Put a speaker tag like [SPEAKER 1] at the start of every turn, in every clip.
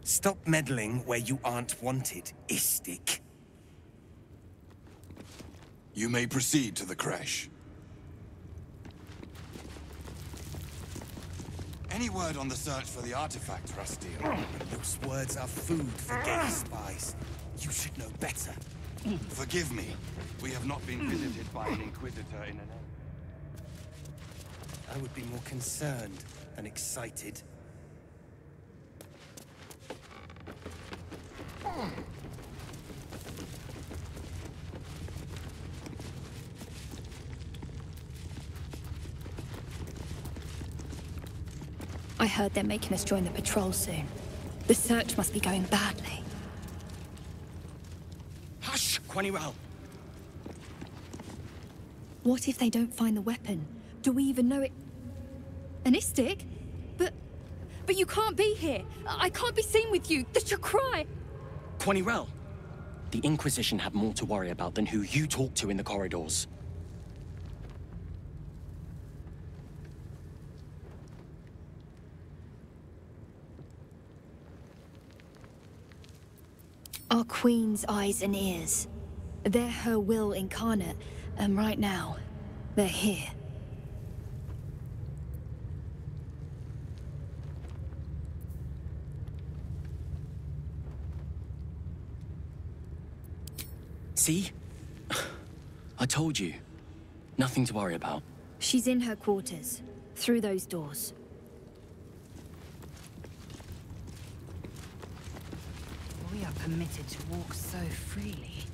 [SPEAKER 1] Stop meddling where you aren't wanted, Istik.
[SPEAKER 2] You may proceed to the crash. Any word on the search for the artifact, Rusty?
[SPEAKER 1] Those words are food for gay spies. You should know better.
[SPEAKER 2] Forgive me. We have not been visited by an Inquisitor in an age.
[SPEAKER 1] I would be more concerned than excited.
[SPEAKER 3] I heard they're making us join the patrol soon. The search must be going badly.
[SPEAKER 1] Hush, Quanirel!
[SPEAKER 3] What if they don't find the weapon? Do we even know it? An Istik? But you can't be here! I can't be seen with you! That's your cry!
[SPEAKER 4] Quanirel! The Inquisition have more to worry about than who you talk to in the corridors.
[SPEAKER 3] Our Queen's eyes and ears. They're her will incarnate, and right now, they're here.
[SPEAKER 4] See? I told you. Nothing to worry about.
[SPEAKER 3] She's in her quarters, through those doors.
[SPEAKER 5] We are permitted to walk so freely.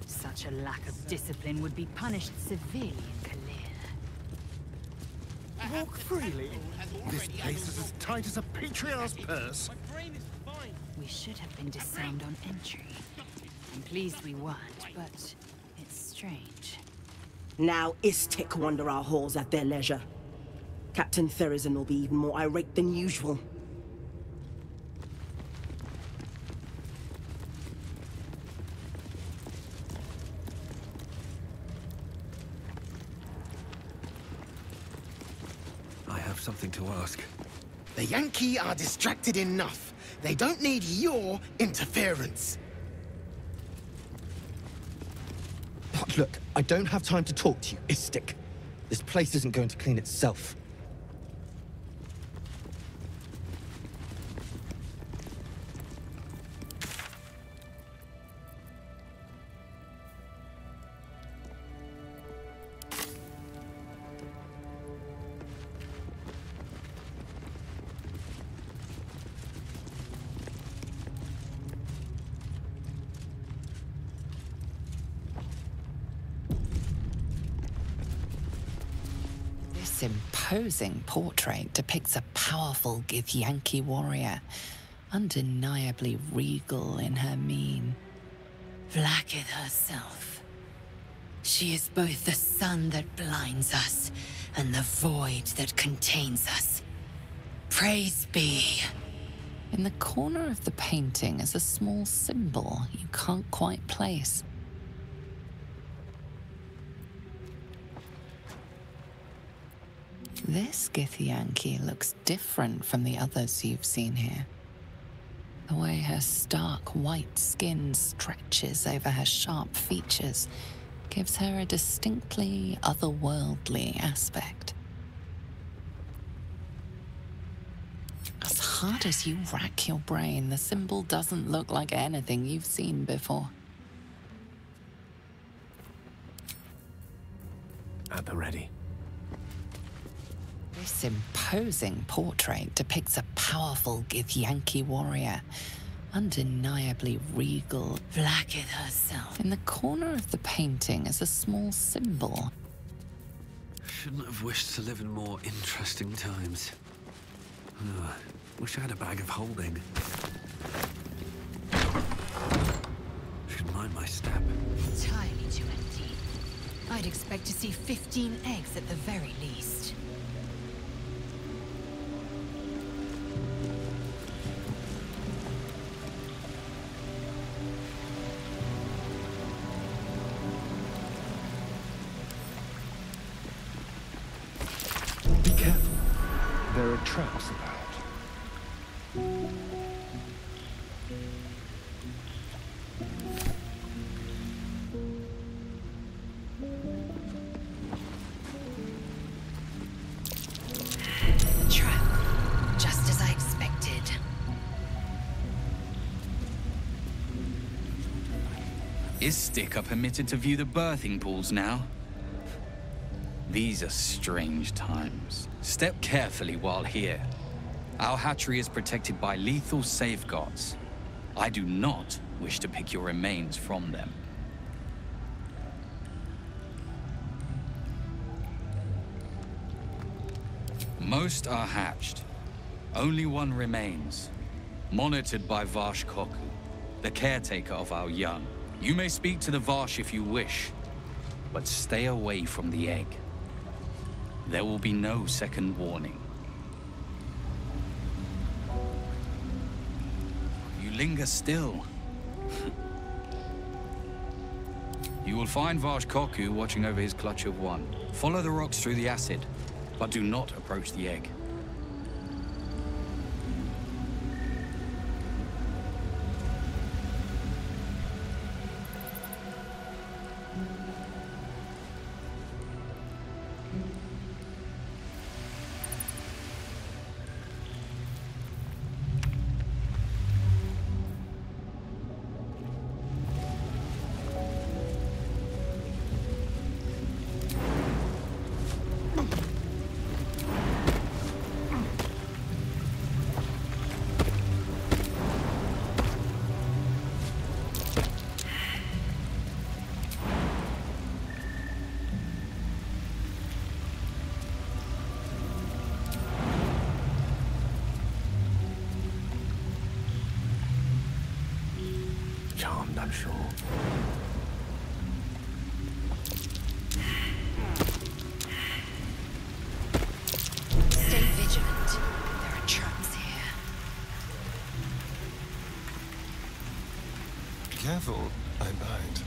[SPEAKER 5] Such a lack of discipline would be punished severely in Kalir.
[SPEAKER 6] Walk freely? This place is as tight as a patriarch's purse.
[SPEAKER 5] We should have been disarmed on entry. I'm pleased we weren't, but it's strange.
[SPEAKER 7] Now Istik wander our halls at their leisure. Captain Therizin will be even more irate than usual.
[SPEAKER 6] I have something to ask.
[SPEAKER 8] The Yankee are distracted enough. They don't need your interference.
[SPEAKER 9] Look, I don't have time to talk to you, Istik. This place isn't going to clean itself.
[SPEAKER 10] This imposing portrait depicts a powerful Githyanki warrior, undeniably regal in her mien. Vlaakith herself. She is both the sun that blinds us and the void that contains us. Praise be. In the corner of the painting is a small symbol you can't quite place. This Githyanki looks different from the others you've seen here. The way her stark white skin stretches over her sharp features gives her a distinctly otherworldly aspect. As hard as you rack your brain, the symbol doesn't look like anything you've seen before.
[SPEAKER 6] At the ready.
[SPEAKER 10] This imposing portrait depicts a powerful Githyanki warrior, undeniably regal. Vlaakith herself. In the corner of the painting is a small symbol.
[SPEAKER 6] Shouldn't have wished to live in more interesting times. Wish I had a bag of holding. Should mind my step.
[SPEAKER 5] Entirely too empty. I'd expect to see 15 eggs at the very least.
[SPEAKER 6] Be careful. There are traps about.
[SPEAKER 11] Istik are permitted to view the birthing pools now. These are strange times. Step carefully while here. Our hatchery is protected by lethal safeguards. I do not wish to pick your remains from them. Most are hatched. Only one remains, monitored by Varsh Koku, the caretaker of our young. You may speak to the Varsh if you wish, but stay away from the egg. There will be no second warning. You linger still. You will find Varsh Koku watching over his clutch of one. Follow the rocks through the acid, but do not approach the egg.
[SPEAKER 6] Charmed, I'm sure.
[SPEAKER 5] Stay vigilant. There are traps here.
[SPEAKER 12] Careful, I bite.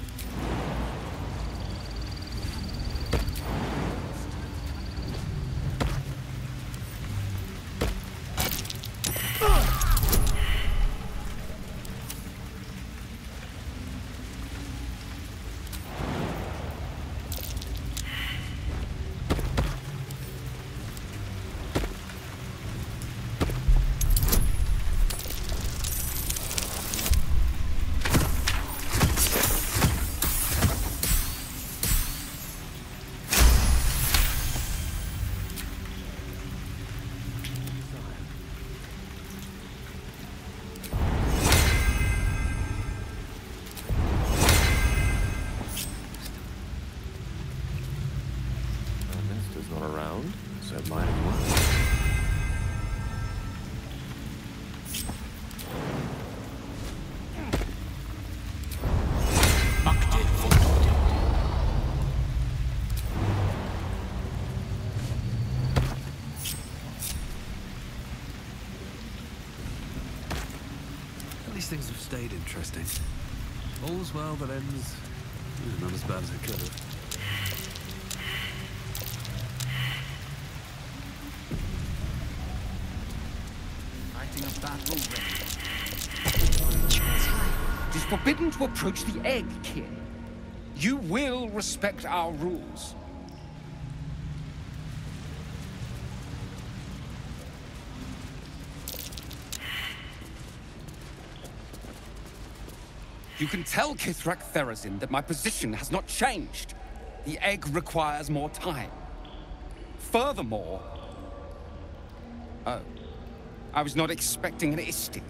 [SPEAKER 6] These things have stayed interesting. All's well that ends not as bad as it could have.
[SPEAKER 1] Fighting a battle ready. It is forbidden to approach the egg, kin. You will respect our rules. You can tell Kithrak Therazin that my position has not changed. The egg requires more time. Furthermore... Oh. I was not expecting an Istik.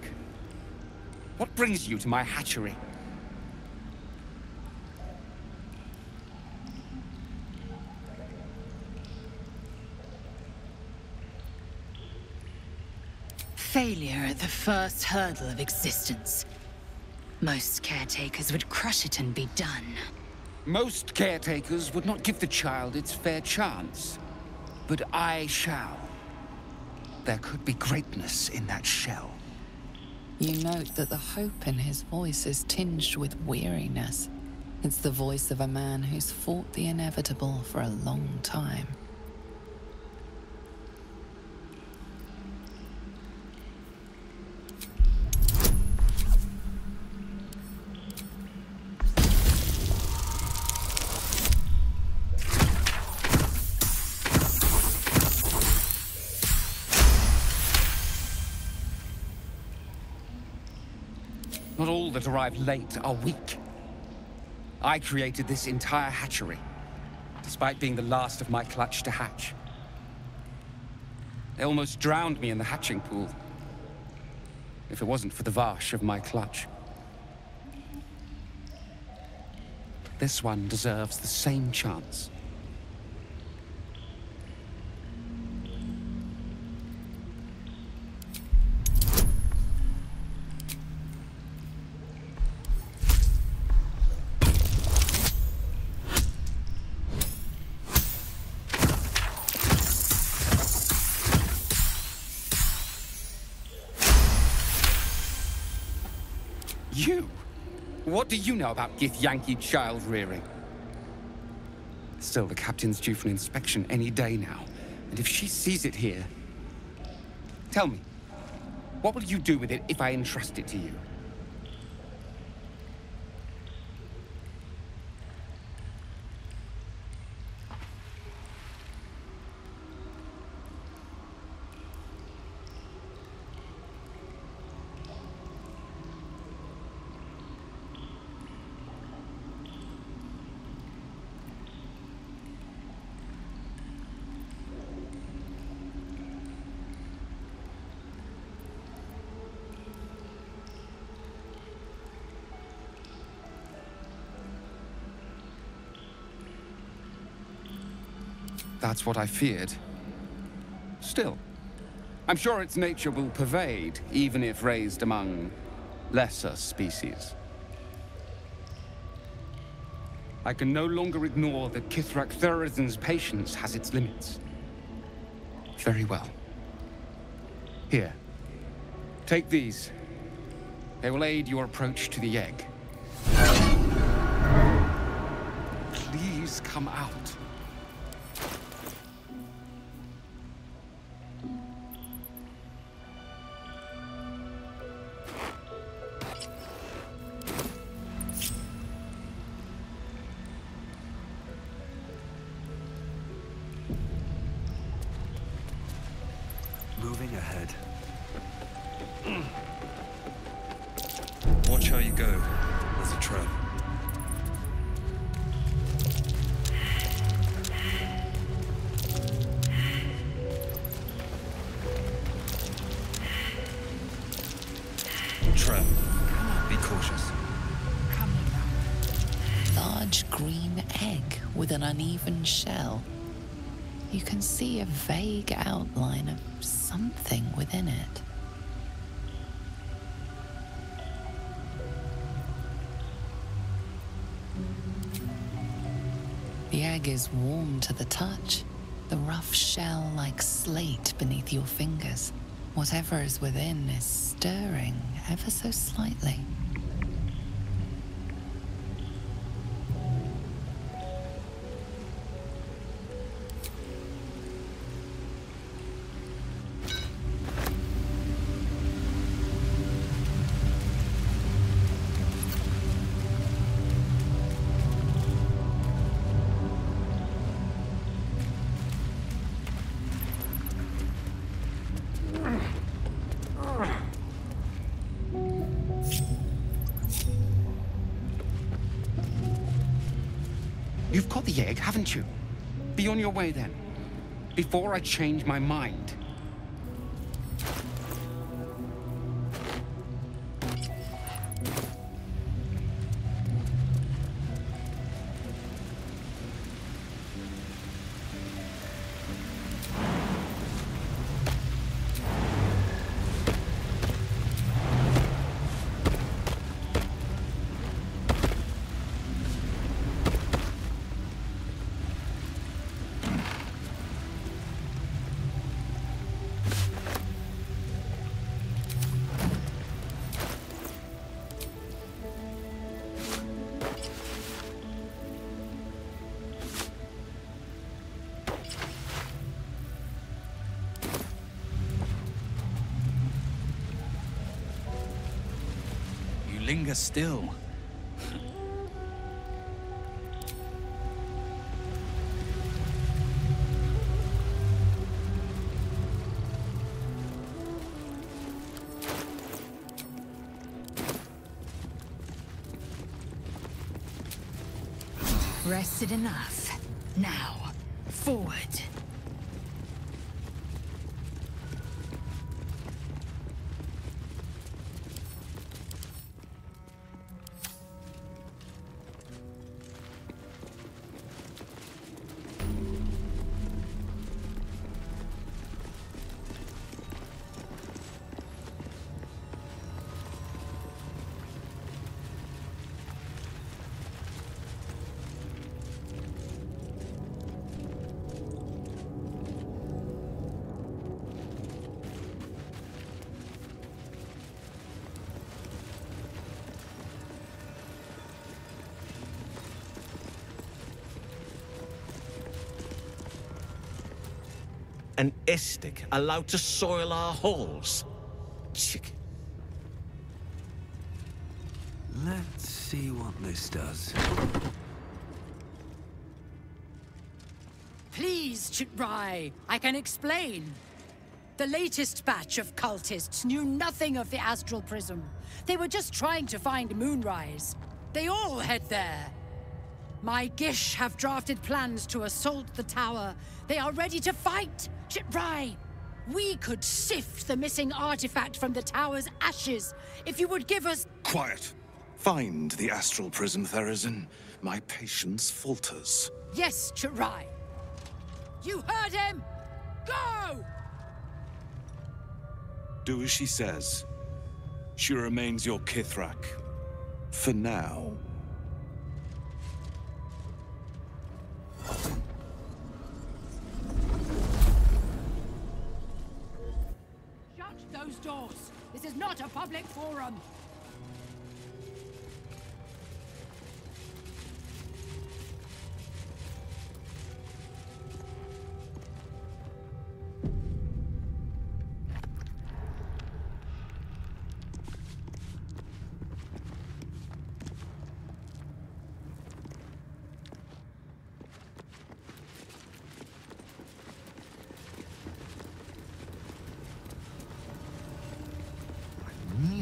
[SPEAKER 1] What brings you to my hatchery?
[SPEAKER 5] Failure at the first hurdle of existence. Most caretakers would crush it and be done.
[SPEAKER 1] Most caretakers would not give the child its fair chance. But I shall. There could be greatness in that shell.
[SPEAKER 10] You note that the hope in his voice is tinged with weariness. It's the voice of a man who's fought the inevitable for a long time.
[SPEAKER 1] Not all that arrive late are weak. I created this entire hatchery, despite being the last of my clutch to hatch. They almost drowned me in the hatching pool, if it wasn't for the Varsh of my clutch. This one deserves the same chance. You? What do you know about Githyanki child rearing? Still, the captain's due for an inspection any day now. And if she sees it here... Tell me, what will you do with it if I entrust it to you? That's what I feared. Still, I'm sure its nature will pervade, even if raised among lesser species. I can no longer ignore that Kithrak Therizin's patience has its limits. Very well. Here. Take these. They will aid your approach to the egg. Please come out.
[SPEAKER 6] Moving ahead.
[SPEAKER 12] Watch how you go. There's a trap. Trap. Be cautious.
[SPEAKER 10] Large green egg with an uneven shell. You can see a vague outline of something within it. The egg is warm to the touch, the rough shell like slate beneath your fingers. Whatever is within is stirring ever so slightly.
[SPEAKER 1] You've got the egg, haven't you? Be on your way then, before I change my mind.
[SPEAKER 11] Linger still.
[SPEAKER 5] rested enough. Now, forward.
[SPEAKER 13] An Istik allowed to soil our halls? Chicken.
[SPEAKER 6] Let's see what this does.
[SPEAKER 14] Please, Chitrai, I can explain. The latest batch of cultists knew nothing of the Astral Prism. They were just trying to find Moonrise. They all head there. My Gish have drafted plans to assault the tower. They are ready to fight, Chitrai. We could sift the missing artifact from the tower's ashes if you would give us—
[SPEAKER 12] Quiet. Find the Astral Prism, Therazin. My patience falters.
[SPEAKER 14] Yes, Chitrai. You heard him! Go!
[SPEAKER 12] Do as she says. She remains your Kithrak. For now.
[SPEAKER 14] Shut those doors! This is not a public forum!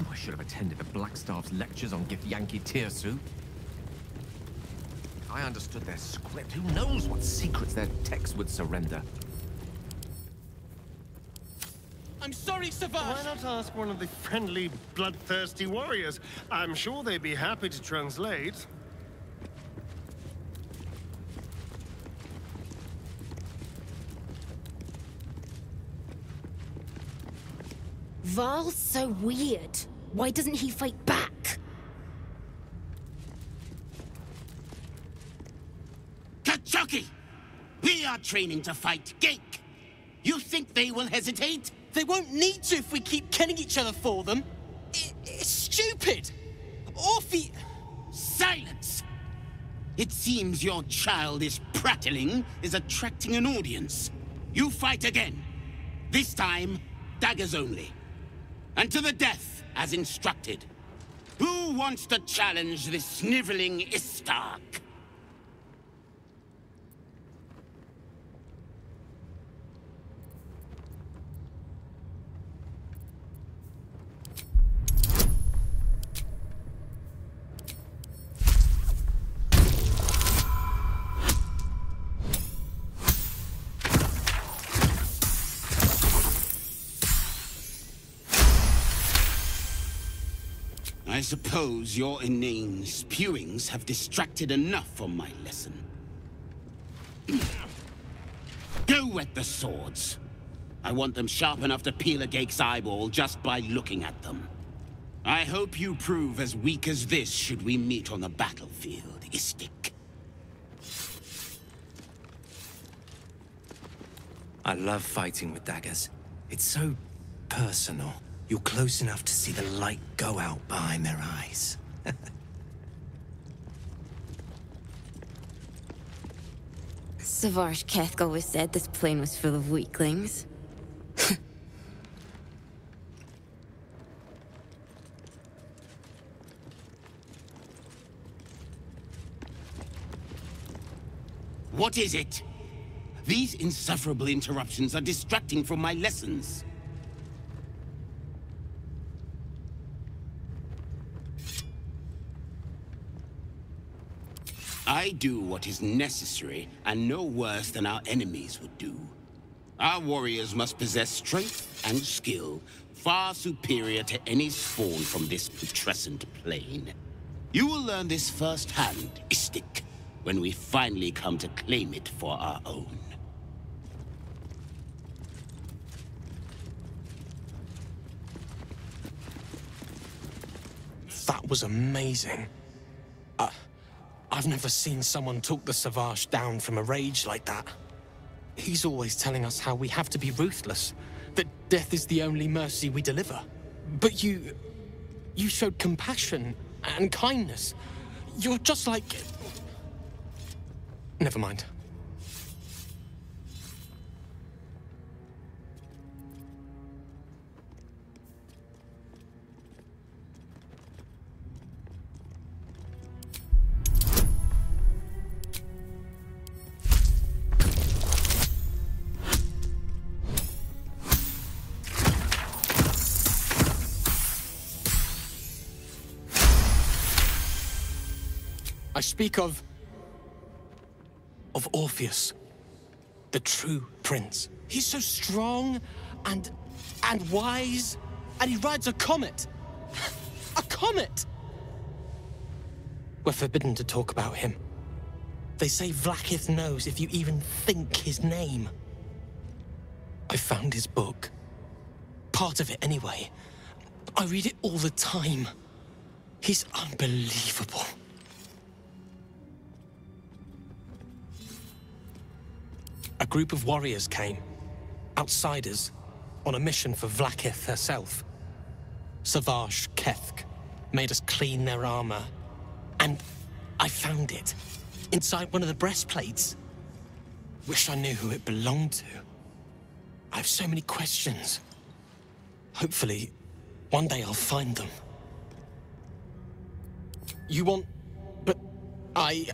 [SPEAKER 15] I should have attended the Blackstaff's lectures on Githyanki Tirsu. If I understood their script, who knows what secrets their text would surrender.
[SPEAKER 8] I'm sorry, Savage!
[SPEAKER 16] Why not ask one of the friendly, bloodthirsty warriors? I'm sure they'd be happy to translate.
[SPEAKER 17] Varl's so weird. Why doesn't he fight back?
[SPEAKER 18] Kachoki! We are training to fight Gake. You think they will hesitate?
[SPEAKER 19] They won't need to if we keep killing each other for them. It's stupid. Orphe...
[SPEAKER 18] Silence! It seems your childish prattling is attracting an audience. You fight again. This time, daggers only. And to the death, as instructed. Who wants to challenge this sniveling Istark? I suppose your inane spewings have distracted enough from my lesson. Go wet the swords. I want them sharp enough to peel a Gake's eyeball just by looking at them. I hope you prove as weak as this should we meet on the battlefield, Istik.
[SPEAKER 20] I love fighting with daggers. It's so personal. You're close enough to see the light go out behind their eyes.
[SPEAKER 17] Savarsh Keth always said this plane was full of weaklings.
[SPEAKER 18] What is it? These insufferable interruptions are distracting from my lessons. I do what is necessary and no worse than our enemies would do. Our warriors must possess strength and skill far superior to any spawn from this putrescent plane. You will learn this firsthand, Istik, when we finally come to claim it for our own.
[SPEAKER 4] That was amazing. I've never seen someone talk the Savage down from a rage like that. He's always telling us how we have to be ruthless, that death is the only mercy we deliver. But you showed compassion and kindness. You're just like... Never mind. I speak of Orpheus, the true prince. He's so strong and wise, and he rides a comet. A comet! We're forbidden to talk about him. They say Vlaakith knows if you even think his name. I found his book. Part of it, anyway. I read it all the time. He's unbelievable. A group of warriors came, outsiders, on a mission for Vlaakith herself. Savage Kethk made us clean their armor, and I found it inside one of the breastplates. Wish I knew who it belonged to. I have so many questions. Hopefully, one day I'll find them. You want... but I...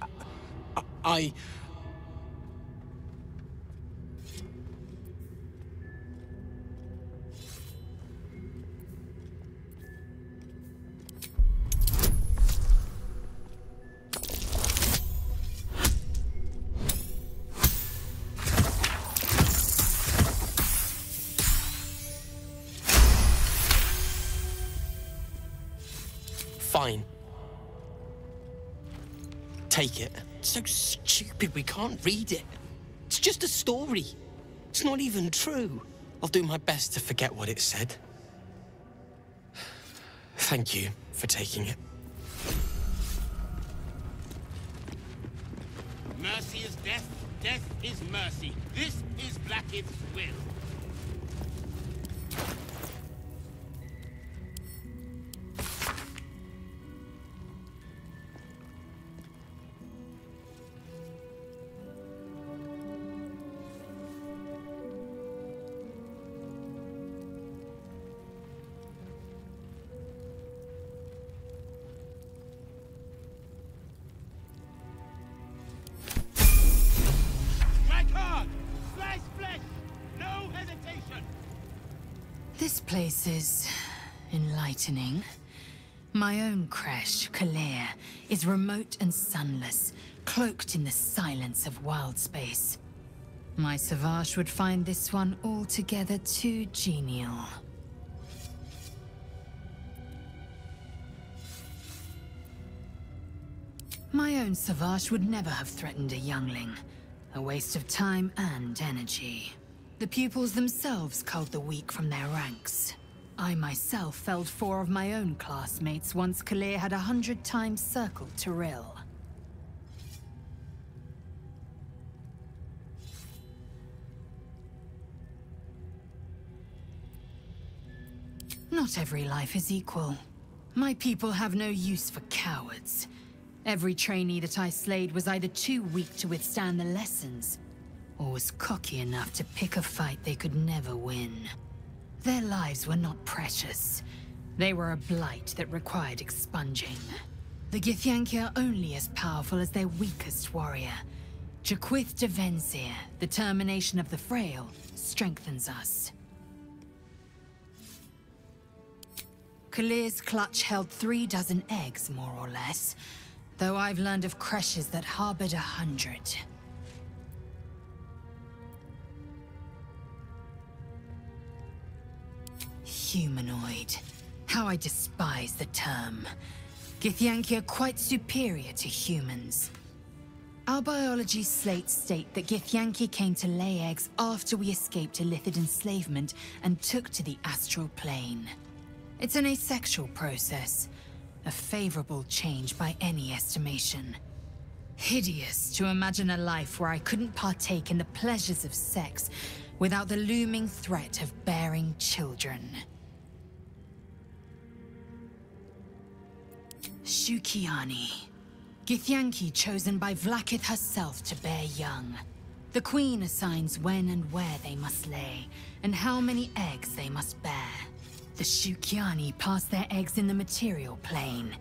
[SPEAKER 4] Fine. Take it. It's so stupid we can't read it. It's just a story. It's not even true. I'll do my best to forget what it said. Thank you for taking it.
[SPEAKER 18] Mercy is death, death is mercy. This is Vlaakith's will.
[SPEAKER 5] This place is enlightening. My own creche, Kalir, is remote and sunless, cloaked in the silence of wild space. My Savage would find this one altogether too genial. My own Savage would never have threatened a youngling. A waste of time and energy. The pupils themselves culled the weak from their ranks. I myself felled 4 of my own classmates once Kalir had 100 times circled Tyrell. Not every life is equal. My people have no use for cowards. Every trainee that I slayed was either too weak to withstand the lessons, or was cocky enough to pick a fight they could never win. Their lives were not precious. They were a blight that required expunging. The Githyanki are only as powerful as their weakest warrior. Jaquith de Venzir, the termination of the frail, strengthens us. Kalir's clutch held 3 dozen eggs, more or less. though I've learned of creches that harbored 100. Humanoid. How I despise the term. Githyanki are quite superior to humans. Our biology slates state that Githyanki came to lay eggs after we escaped illicit enslavement and took to the astral plane. It's an asexual process, a favorable change by any estimation. Hideous to imagine a life where I couldn't partake in the pleasures of sex without the looming threat of bearing children. Shukiani. Githyanki chosen by Vlaakith herself to bear young. The Queen assigns when and where they must lay, and how many eggs they must bear. The Shukiani pass their eggs in the material plane.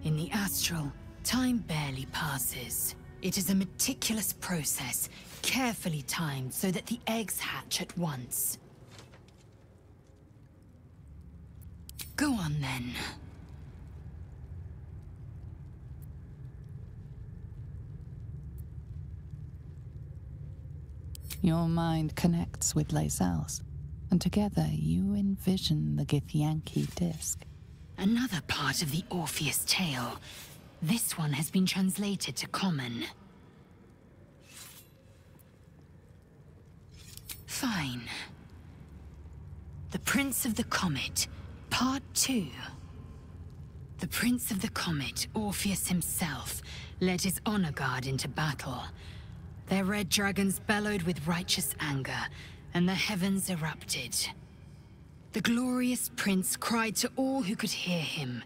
[SPEAKER 5] In the astral, time barely passes. It is a meticulous process, carefully timed so that the eggs hatch at once. Go on then.
[SPEAKER 10] Your mind connects with Lae'zel's, and together you envision the Githyanki disc.
[SPEAKER 5] Another part of the Orpheus tale. This one has been translated to Common. Fine. The Prince of the Comet, Part 2. The Prince of the Comet, Orpheus himself, led his honor guard into battle. Their red dragons bellowed with righteous anger, and the heavens erupted. The glorious prince cried to all who could hear him,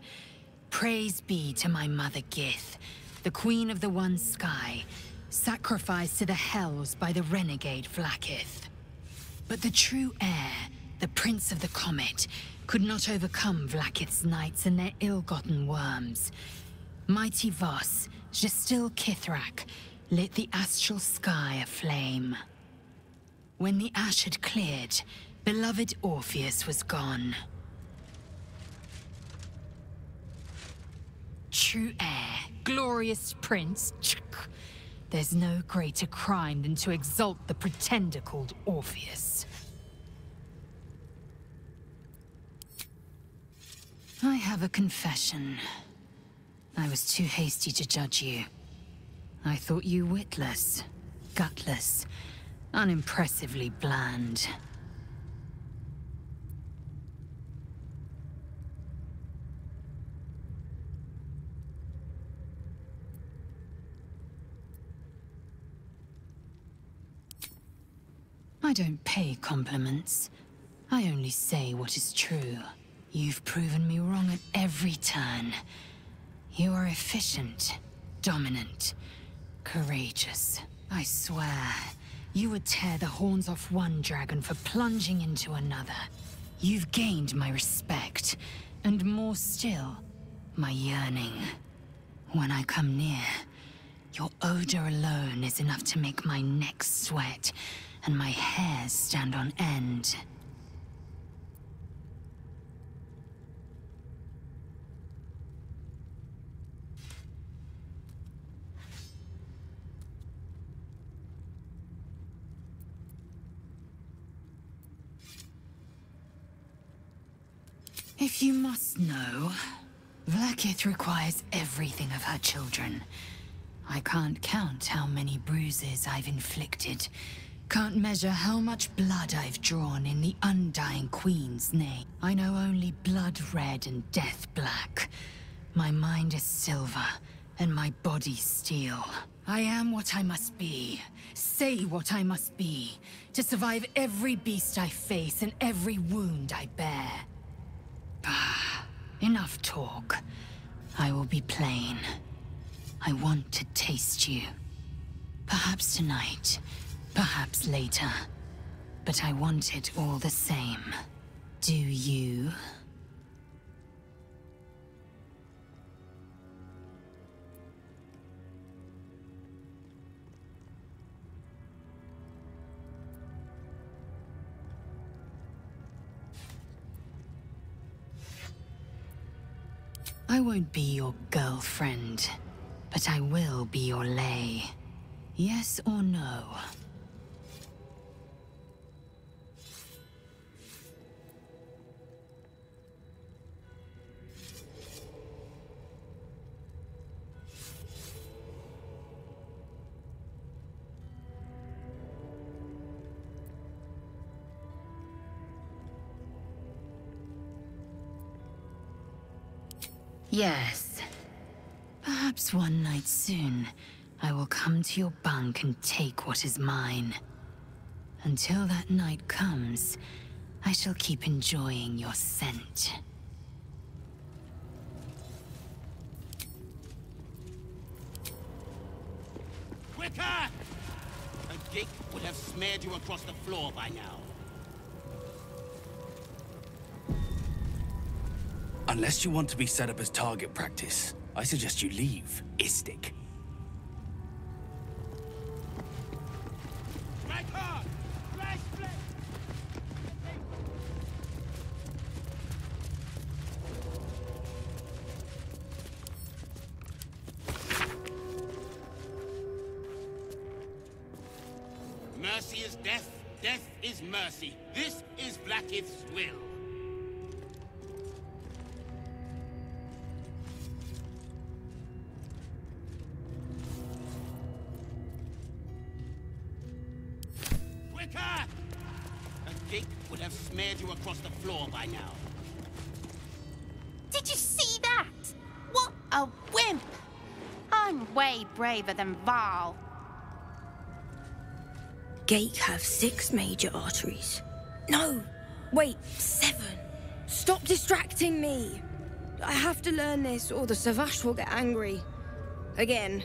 [SPEAKER 5] "Praise be to my mother Gith, the queen of the one sky, sacrificed to the hells by the renegade Vlaakith." But the true heir, the Prince of the Comet, could not overcome Vlaakith's knights and their ill-gotten worms. Mighty Voss, Gestil Kithrak, lit the astral sky aflame. When the ash had cleared, beloved Orpheus was gone. True heir, glorious prince, there's no greater crime than to exalt the pretender called Orpheus. I have a confession. I was too hasty to judge you. I thought you witless, gutless, unimpressively bland. I don't pay compliments. I only say what is true. You've proven me wrong at every turn. You are efficient, dominant, courageous. I swear, you would tear the horns off one dragon for plunging into another. You've gained my respect, and more still, my yearning. When I come near, your odor alone is enough to make my neck sweat and my hairs stand on end. If you must know, Vlaakith requires everything of her children. I can't count how many bruises I've inflicted. Can't measure how much blood I've drawn in the undying Queen's name. I know only blood red and death black. My mind is silver, and my body steel. I am what I must be, say what I must be, to survive every beast I face and every wound I bear. Enough talk. I will be plain. I want to taste you. Perhaps tonight, perhaps later. But I want it all the same. Do you? I won't be your girlfriend. But I will be your lay. Yes or no? Yes. Perhaps one night soon, I will come to your bunk and take what is mine. Until that night comes, I shall keep enjoying your scent.
[SPEAKER 18] Quicker! A dick would have smeared you across the floor by now.
[SPEAKER 20] Unless you want to be set up as target practice, I suggest you leave, Istik.
[SPEAKER 18] Mercy is death, death is mercy. This is Blackith's will. Quicker! A dick would have smeared you across the floor by now.
[SPEAKER 21] Did you see that? What a wimp! I'm way braver than Val.
[SPEAKER 22] Gate have 6 major arteries. No, wait, 7. Stop distracting me. I have to learn this or the Savage will get angry. Again.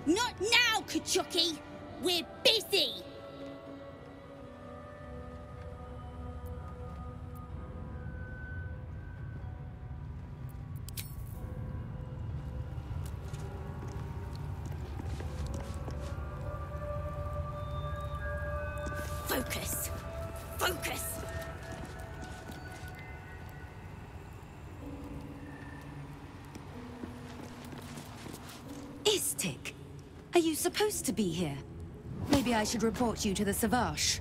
[SPEAKER 21] Not now, Kachuki! We're busy! Focus! Focus!
[SPEAKER 3] Istik, are you supposed to be here? Maybe I should report you to the Savage.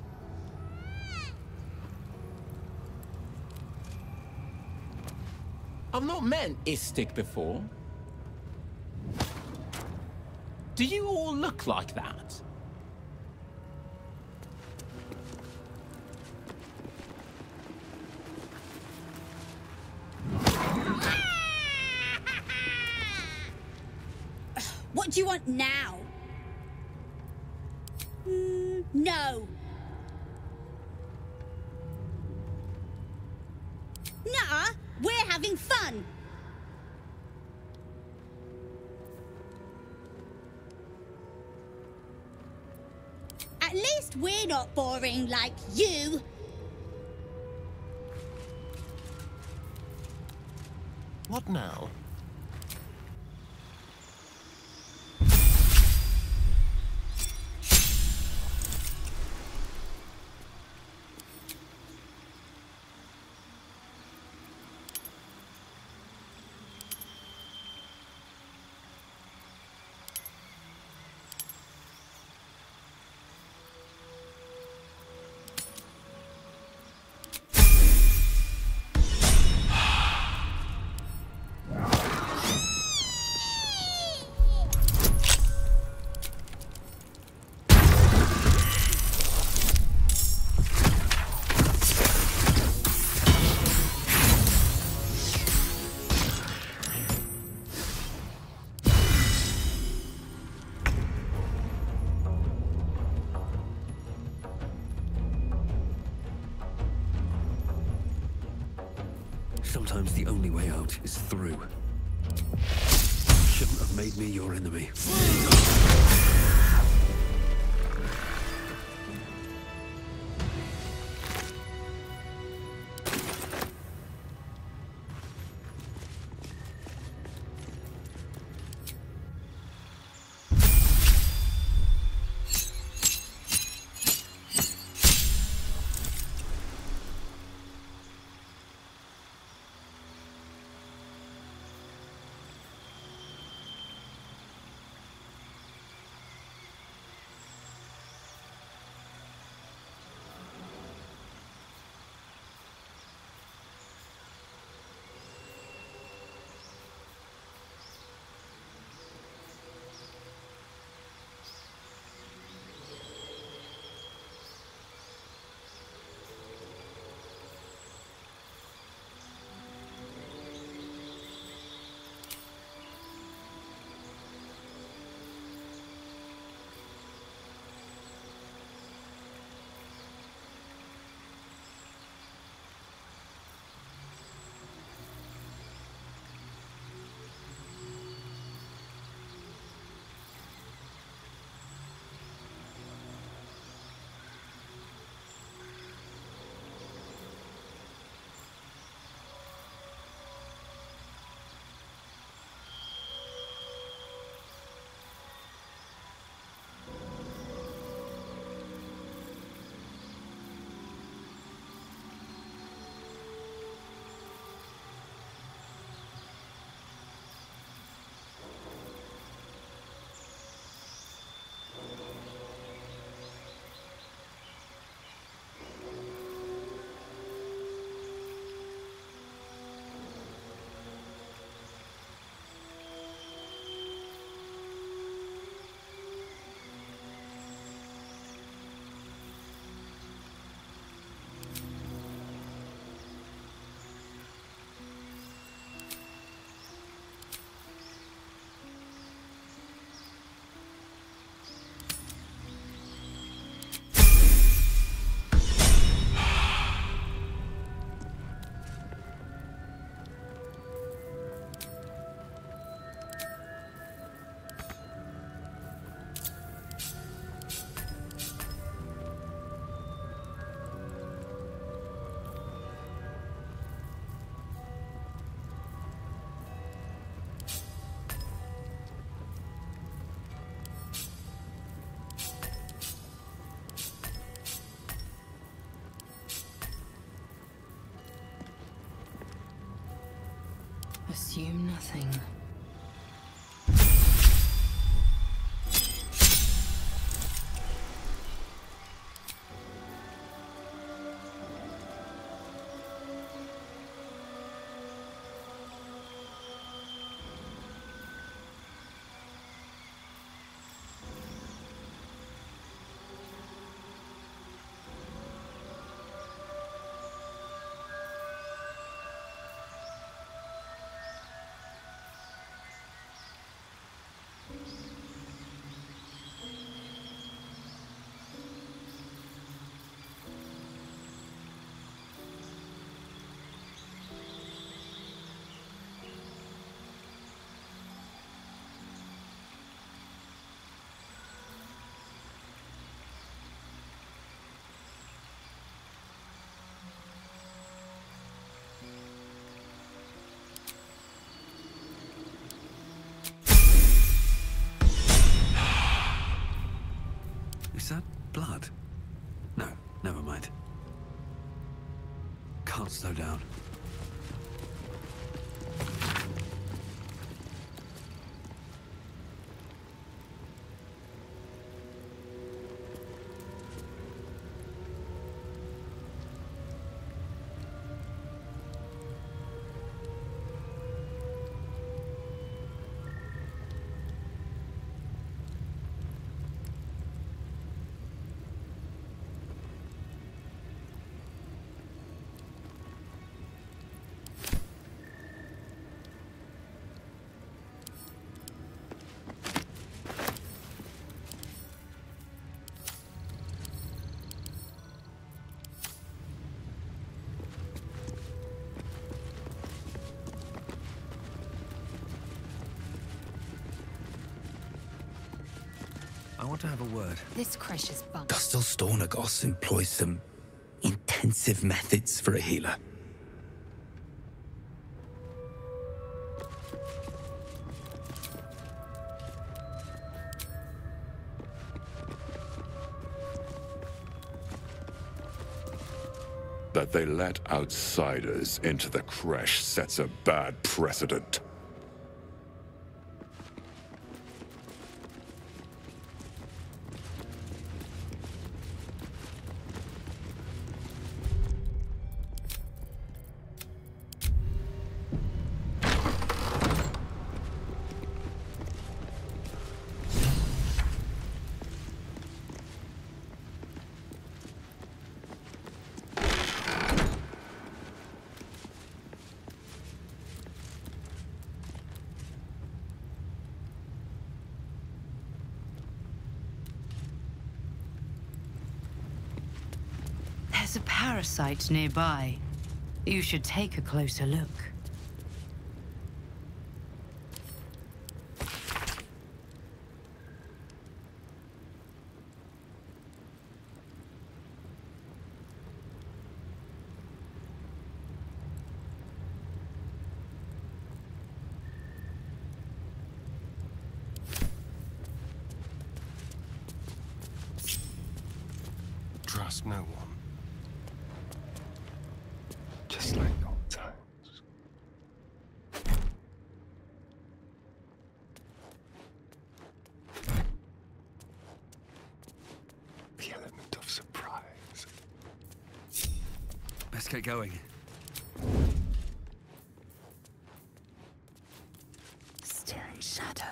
[SPEAKER 15] I've not met Istik before. Do you all look like that?
[SPEAKER 21] What do you want now? No. Nuh-uh, we're having fun. At least we're not boring like you.
[SPEAKER 15] What now?
[SPEAKER 6] Sometimes the only way out is through. Shouldn't have made me your enemy.
[SPEAKER 5] assume nothing.
[SPEAKER 6] Is that blood? No, never mind. Can't slow down. I want to have a word.
[SPEAKER 5] This precious bunk.
[SPEAKER 20] Gustel Stornagos employs some intensive methods for a healer.
[SPEAKER 2] That they let outsiders into the creche sets a bad precedent.
[SPEAKER 7] There's a parasite nearby. You should take a closer look.
[SPEAKER 16] Trust no one. Just like old times. The element of surprise.
[SPEAKER 6] Let's get going.
[SPEAKER 7] Still in shadow.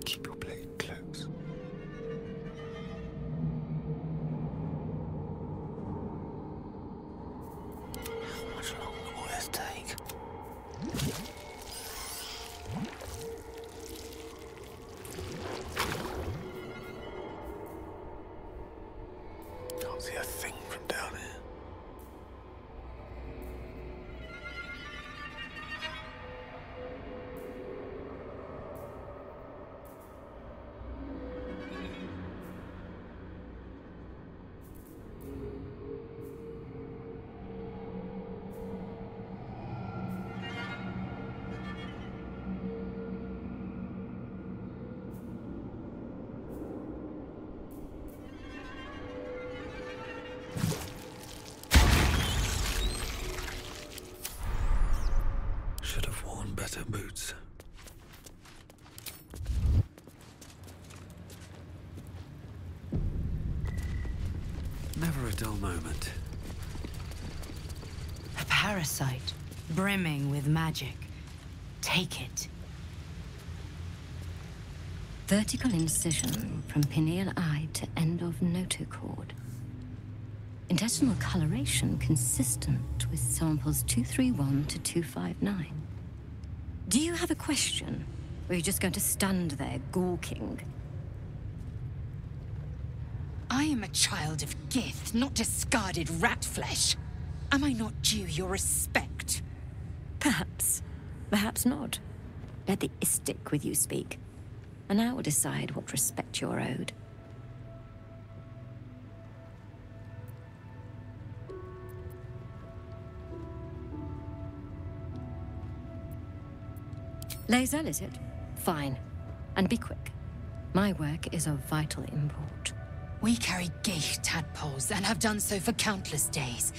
[SPEAKER 16] Keep your blade close.
[SPEAKER 6] Stiletto boots. Never a dull moment.
[SPEAKER 7] A parasite, brimming with magic. Take it.
[SPEAKER 1] Vertical incision from pineal eye to end of notochord. Intestinal coloration consistent with samples 231 to 259. Do you have a question? Or are you just going to stand there gawking?
[SPEAKER 5] I am a child of Gith, not discarded rat flesh. Am I not due your respect?
[SPEAKER 1] Perhaps. Perhaps not. Let the Istik with you speak, and I will decide what respect you're owed. Lae'zel, is it? Fine. And be quick. My work is of vital import.
[SPEAKER 5] We carry Geich tadpoles and have done so for countless days,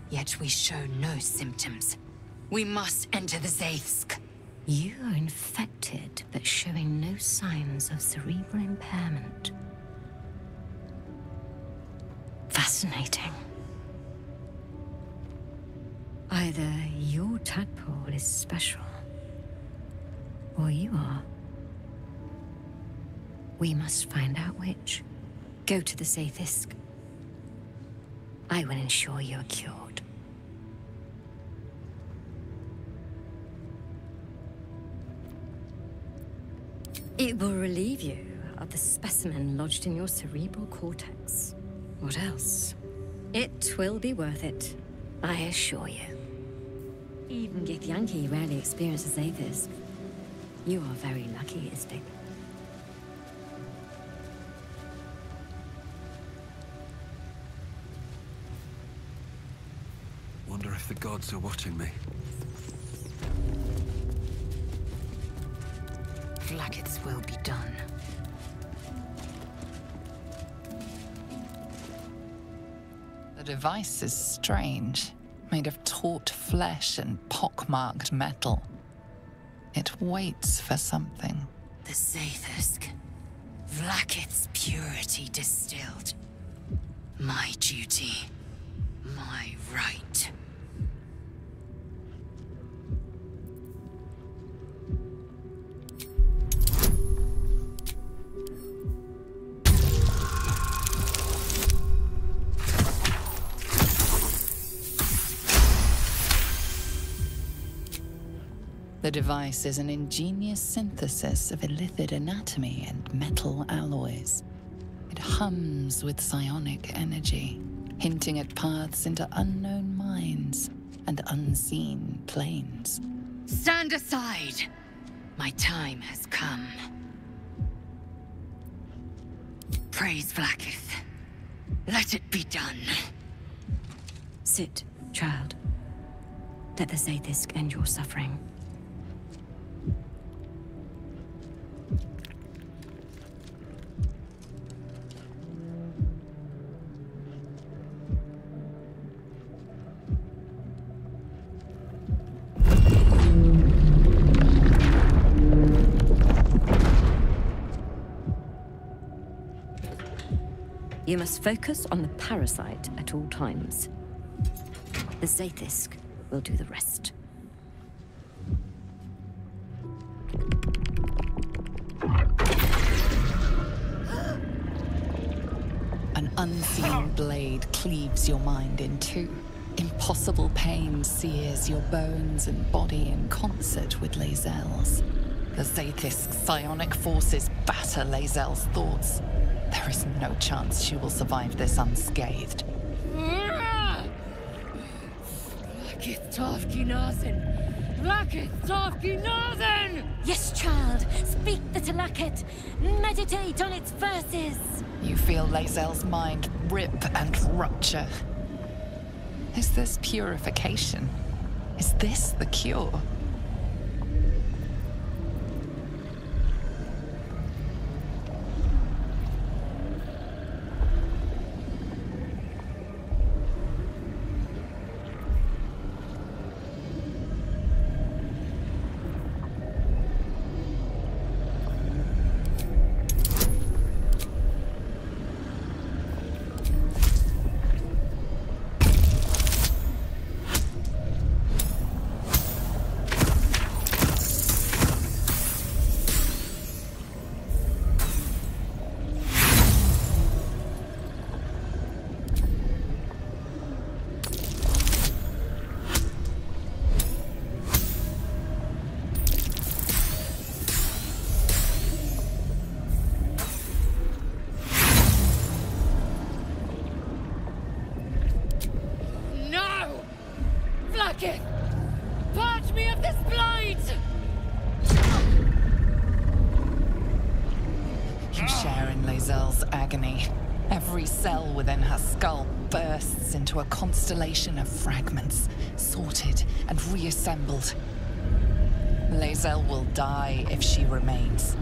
[SPEAKER 5] yet we show no symptoms. We must enter the Zaithsk.
[SPEAKER 1] You are infected, but showing no signs of cerebral impairment. Fascinating. Either your tadpole is special, or you are. We must find out which. Go to the Zaithsk. I will ensure you're cured. It will relieve you of the specimen lodged in your cerebral cortex. What else? It will be worth it, I assure you. Even Githyanki rarely experiences Zaithis. You are very lucky, Istik.
[SPEAKER 6] Wonder if the gods are watching me.
[SPEAKER 5] Vlaakith's will be done.
[SPEAKER 10] The device is strange, made of taut flesh and pockmarked metal. It waits for something.
[SPEAKER 5] The Zaithsk. Vlaakith's purity distilled. My duty. My right.
[SPEAKER 10] The device is an ingenious synthesis of illithid anatomy and metal alloys. It hums with psionic energy, hinting at paths into unknown minds and unseen planes.
[SPEAKER 5] Stand aside! My time has come. Praise Vlaakith. Let it be done.
[SPEAKER 1] Sit, child. Let the Zaithis end your suffering. You must focus on the parasite at all times. The Zaithis will do the rest.
[SPEAKER 10] An unseen blade cleaves your mind in two. Impossible pain sears your bones and body in concert with Lae'zel's. The Zaithis psionic forces batter Lae'zel's thoughts. There is no chance she will survive this unscathed.
[SPEAKER 22] Vlaakith Tavki Nazen! Vlaakith Tavki Nazen!
[SPEAKER 1] Yes, child. Speak the Talakhet. Meditate on its verses.
[SPEAKER 10] You feel Lae'zel's mind rip and rupture. Is this purification? Is this the cure?
[SPEAKER 14] Blacketh! Purge me of this blight!
[SPEAKER 10] You share in Lae'zel's agony. Every cell within her skull bursts into a constellation of fragments, sorted and reassembled. Lae'zel will die if she remains.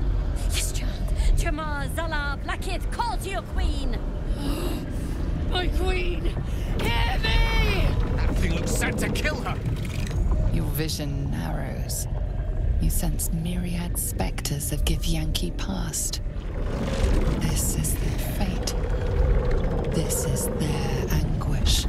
[SPEAKER 1] Yes, child. Jamar, Zala, Blackith, call to your queen!
[SPEAKER 14] My queen! Hear me!
[SPEAKER 15] That thing looks set to kill her!
[SPEAKER 10] Your vision narrows. You sense myriad specters of Githyanki past. This is their fate. This is their anguish.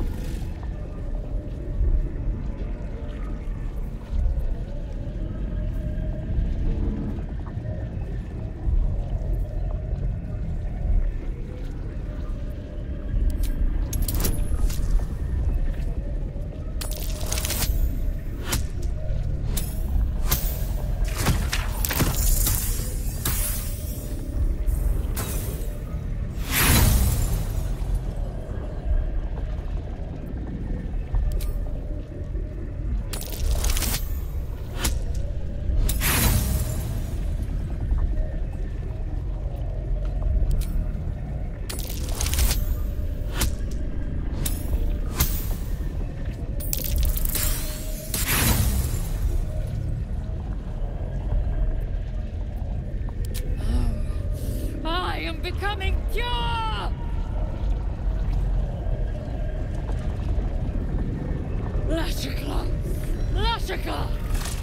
[SPEAKER 14] Becoming pure! Lashikla! Lashika!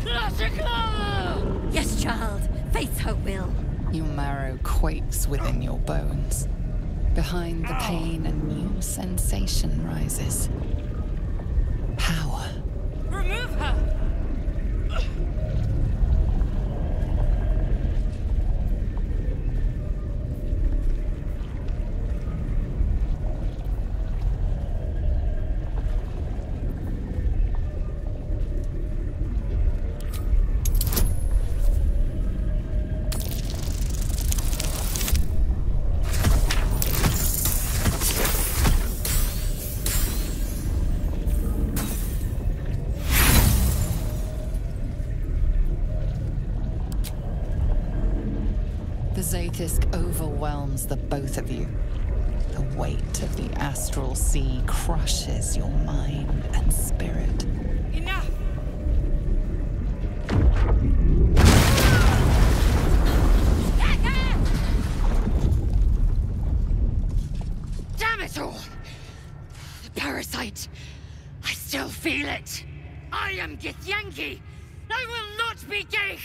[SPEAKER 14] Lashikla!
[SPEAKER 1] Yes, child. Face her will.
[SPEAKER 10] Your marrow quakes within your bones. Behind the pain, a new sensation rises. Power.
[SPEAKER 14] Remove her!
[SPEAKER 10] Zaith'isk overwhelms the both of you. The weight of the astral sea crushes your mind and spirit.
[SPEAKER 14] Enough! Damn it all! The parasite! I still feel it! I am Githyanki! I will not be gay!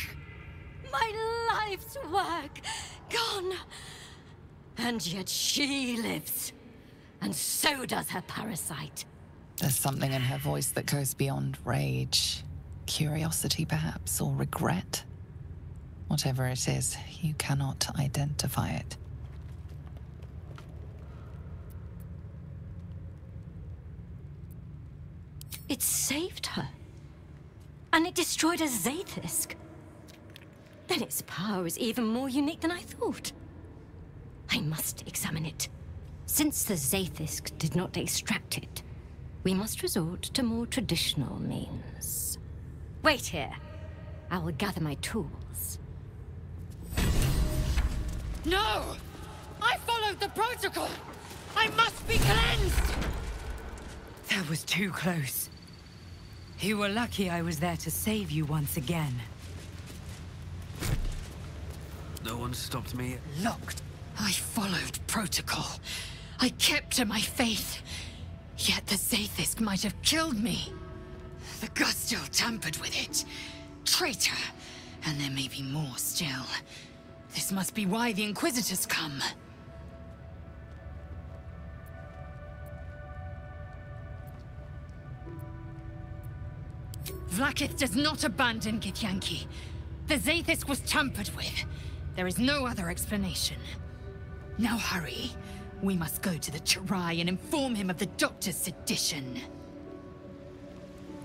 [SPEAKER 1] My life's work gone. And yet she lives. And so does her parasite.
[SPEAKER 10] There's something in her voice that goes beyond rage. Curiosity, perhaps, or regret. Whatever it is, you cannot identify it.
[SPEAKER 1] It saved her. And it destroyed a Zaith'isk. Then its power is even more unique than I thought. I must examine it. Since the Zaith'isk did not extract it, we must resort to more traditional means. Wait here. I will gather my tools.
[SPEAKER 14] No! I followed the protocol! I must be cleansed!
[SPEAKER 5] That was too close. You were lucky I was there to save you once again.
[SPEAKER 6] No one stopped me.
[SPEAKER 5] Locked. I followed protocol. I kept to my faith. Yet the Zaith'isk might have killed me. The Gustil tampered with it. Traitor. And there may be more still. This must be why the Inquisitors come. Vlaakith does not abandon Githyanki. The Zaith'isk was tampered with. There is no other explanation. Now hurry. We must go to the Chirai and inform him of the Doctor's sedition.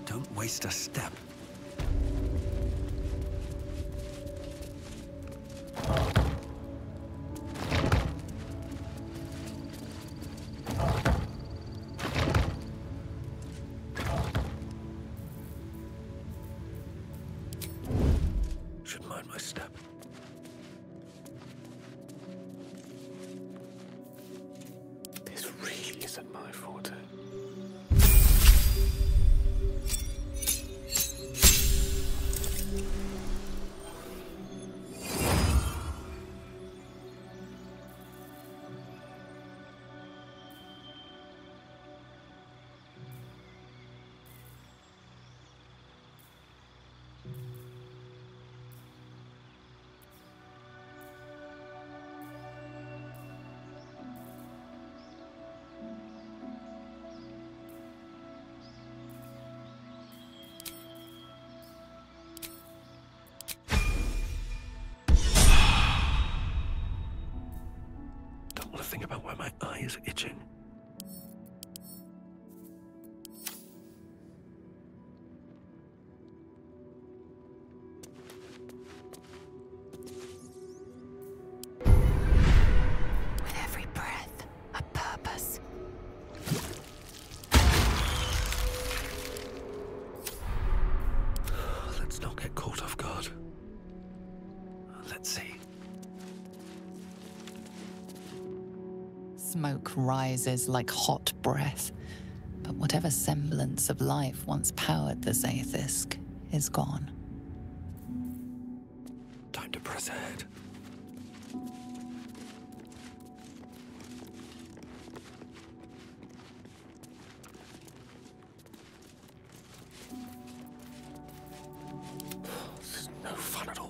[SPEAKER 6] Don't waste a step. eye is itching.
[SPEAKER 10] With every breath, a purpose.
[SPEAKER 6] Let's not get caught off guard. Let's see.
[SPEAKER 10] Smoke rises like hot breath, but whatever semblance of life once powered the Zaithisk is gone.
[SPEAKER 6] Time to press ahead. This is no fun at all.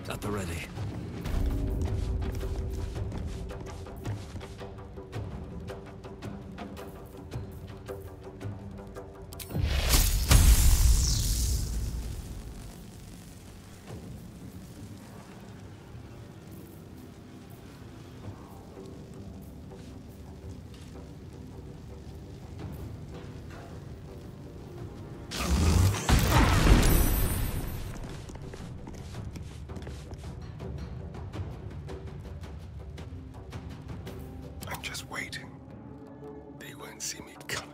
[SPEAKER 6] At the ready.
[SPEAKER 16] I'm just waiting. They won't see me coming.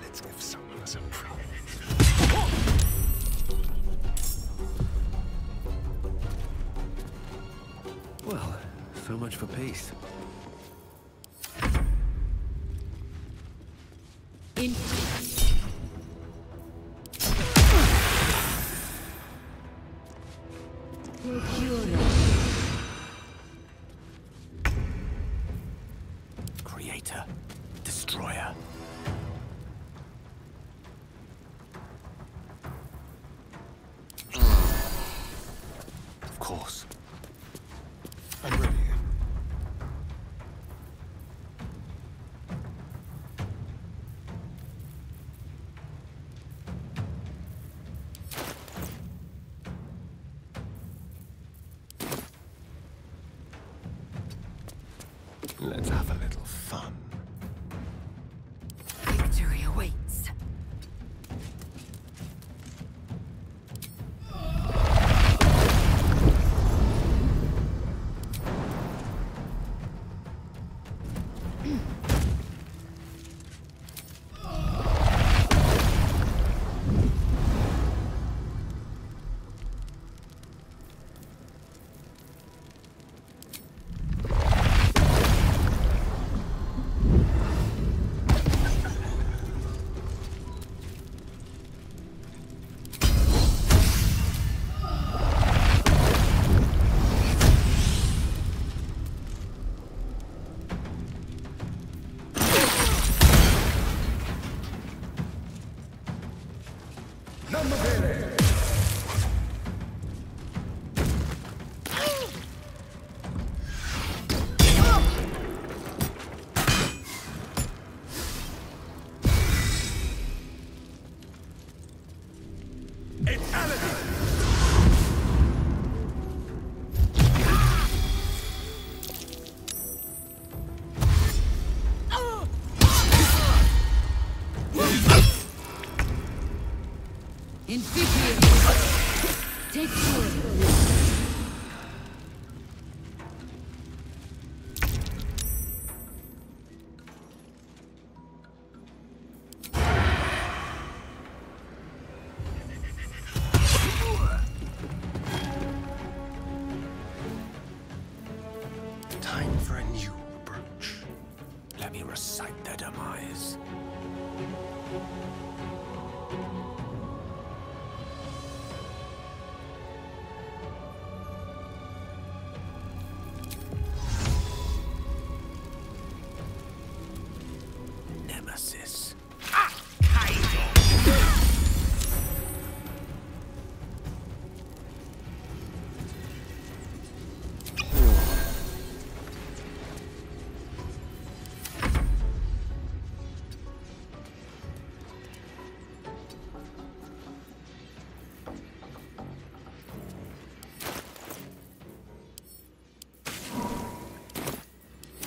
[SPEAKER 16] Let's give someone a surprise.
[SPEAKER 6] Well, so much for peace.
[SPEAKER 20] Creator, destroyer.
[SPEAKER 16] Of course. I'm ready. Let's have a little fun.
[SPEAKER 5] Victory awaits. Take sword.
[SPEAKER 9] Time for a new approach. Let me recite their demise. Nemesis.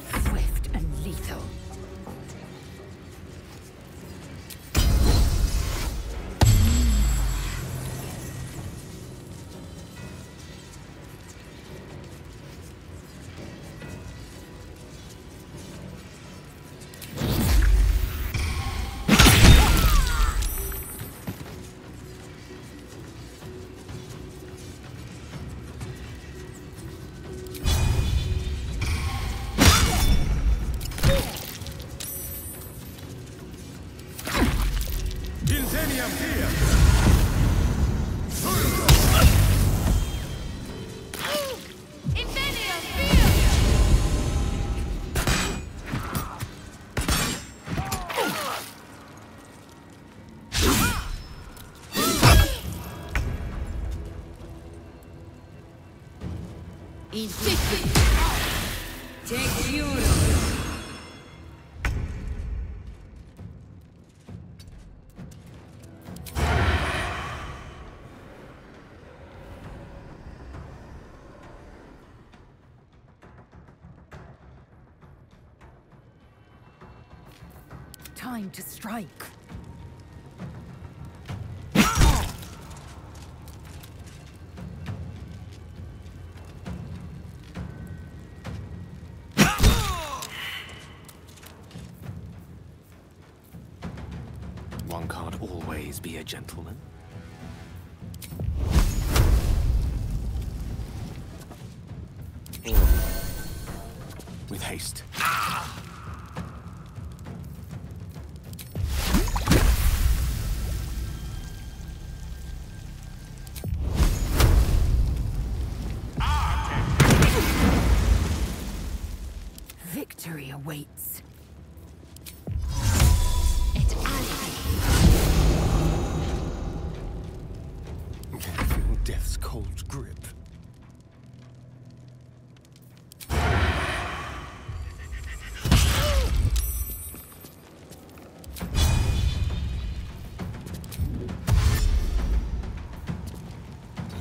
[SPEAKER 5] Swift and lethal.
[SPEAKER 9] Incendium here!
[SPEAKER 5] Take your time to strike.
[SPEAKER 9] One can't always be a gentleman. With haste.
[SPEAKER 5] Victory awaits.
[SPEAKER 9] Can you feel death's cold grip?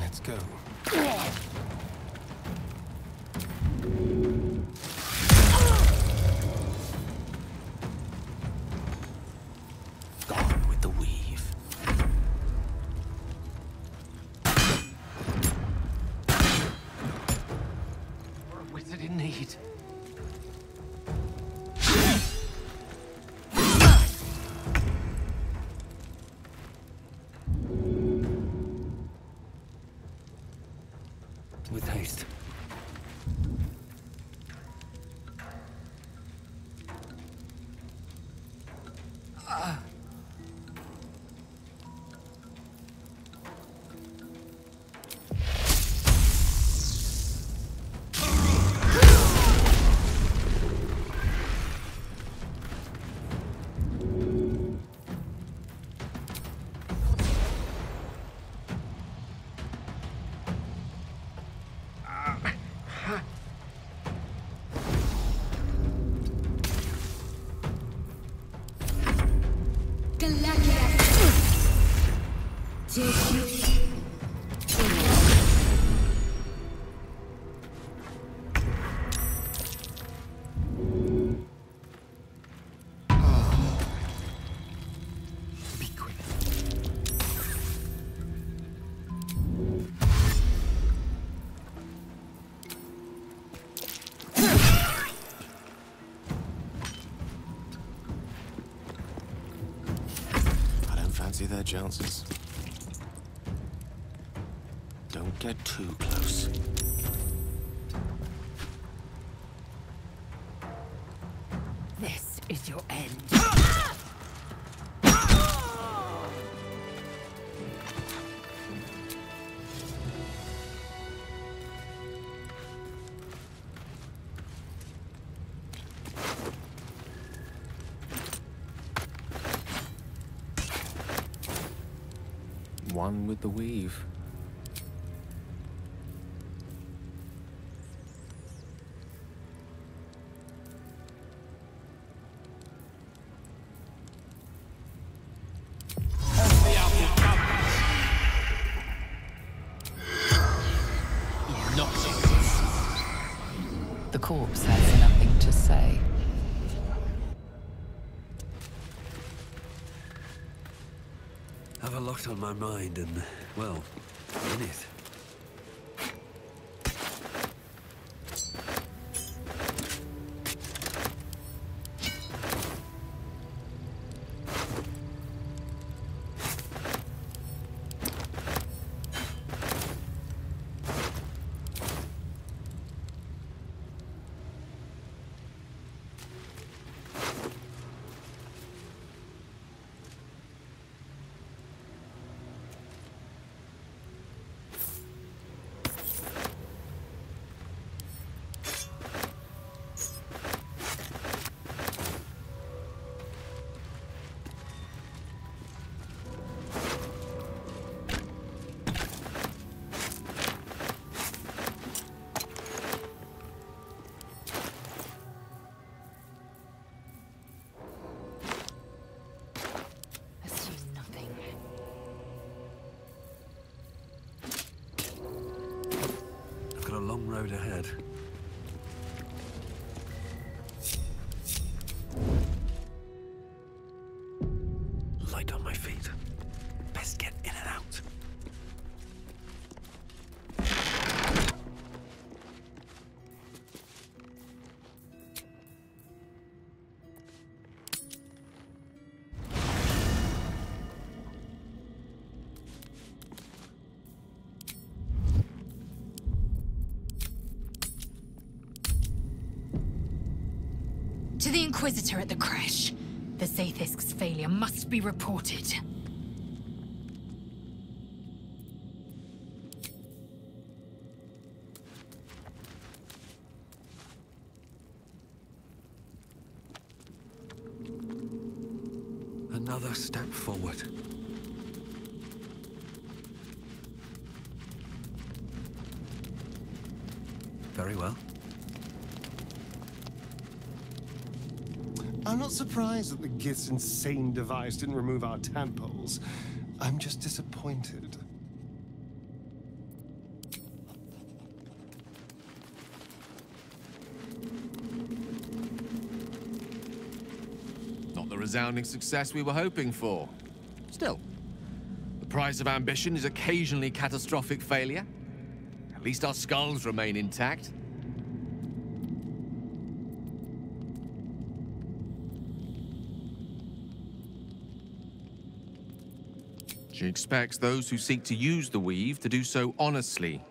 [SPEAKER 9] Let's go. Gone with the weave. What a wizard in need. With haste. fancy their chances. Don't get too close.
[SPEAKER 5] This is your end.
[SPEAKER 9] One with the weave.
[SPEAKER 10] The corpse has nothing to say.
[SPEAKER 6] Have a lot on my mind and, well, in it. Road ahead. Light on my feet. Best get in and out.
[SPEAKER 5] To the Inquisitor at the crash. The Zaithisk's failure must be reported.
[SPEAKER 6] Another step forward. Very well.
[SPEAKER 16] I'm not surprised that the Gith's insane device didn't remove our temples. I'm just disappointed.
[SPEAKER 11] Not the resounding success we were hoping for. Still, the price of ambition is occasionally catastrophic failure. At least our skulls remain intact. She expects those who seek to use the weave to do so honestly,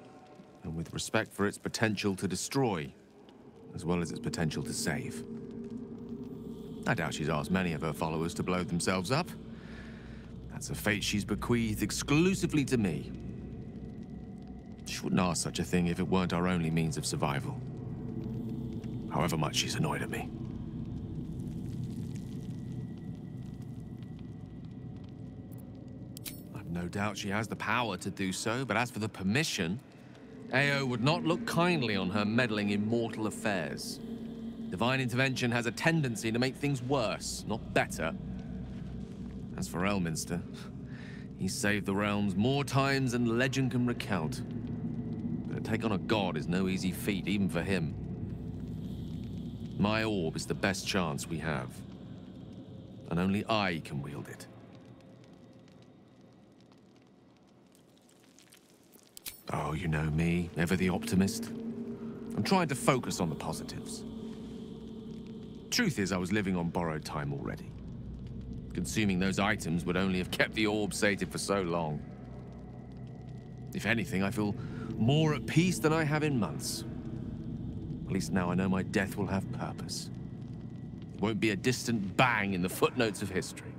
[SPEAKER 11] and with respect for its potential to destroy, as well as its potential to save. I doubt she's asked many of her followers to blow themselves up. That's a fate she's bequeathed exclusively to me. She wouldn't ask such a thing if it weren't our only means of survival. However much she's annoyed at me. No doubt she has the power to do so, but as for the permission, Ao would not look kindly on her meddling in mortal affairs. Divine intervention has a tendency to make things worse, not better. As for Elminster, he's saved the realms more times than legend can recount. But to take on a god is no easy feat, even for him. My orb is the best chance we have, and only I can wield it. Oh, you know me, ever the optimist. I'm trying to focus on the positives. Truth is, I was living on borrowed time already. Consuming those items would only have kept the orb sated for so long. If anything, I feel more at peace than I have in months. At least now I know my death will have purpose. It won't be a distant bang in the footnotes of history.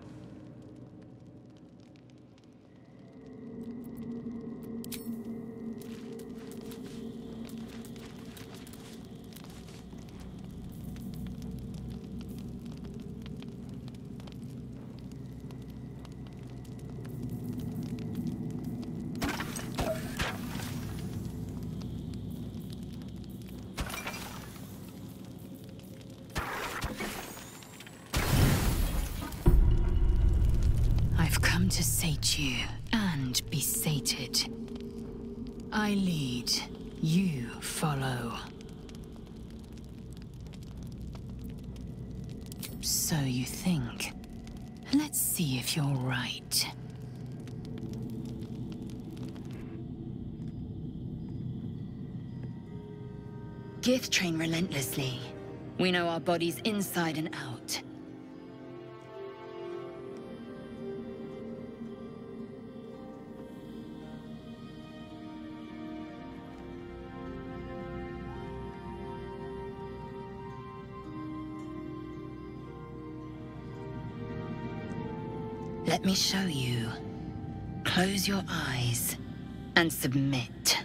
[SPEAKER 5] To sate you and be sated. I lead, you follow. So you think. Let's see if you're right. Gith train relentlessly. We know our bodies inside and out. Let me show you. Close your eyes and submit.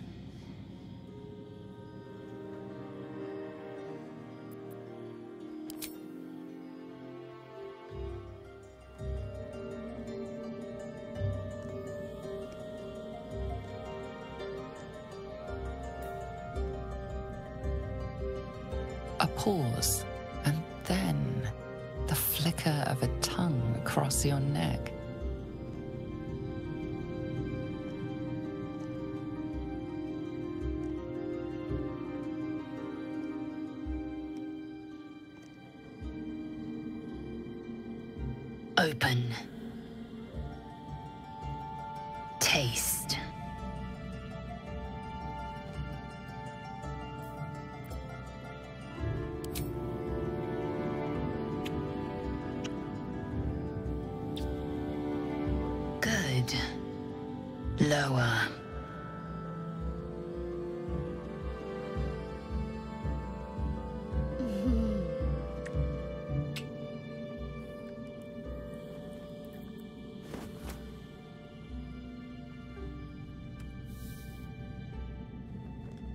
[SPEAKER 10] A pause, and then the flicker of a tongue across your neck.
[SPEAKER 5] Open. Taste. Good. Lower.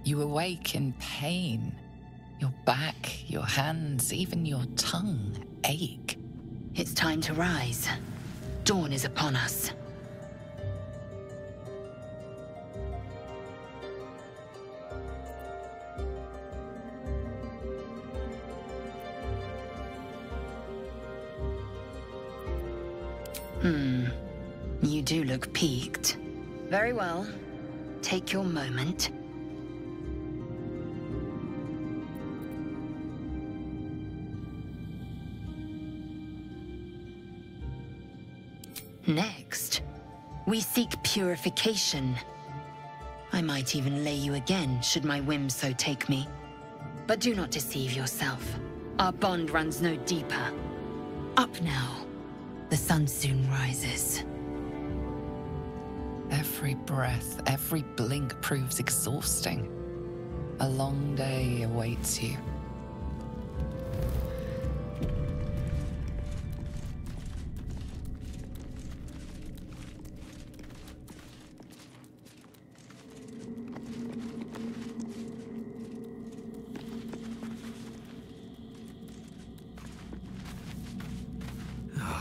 [SPEAKER 10] You awake in pain. Your back, your hands, even your tongue ache.
[SPEAKER 5] It's time to rise. Dawn is upon us. You do look peaked. Very well. Take your moment. Next, we seek purification. I might even lay you again, should my whim so take me. But do not deceive yourself. Our bond runs no deeper. Up now. The sun soon rises.
[SPEAKER 10] Every breath, every blink proves exhausting. A long day awaits you.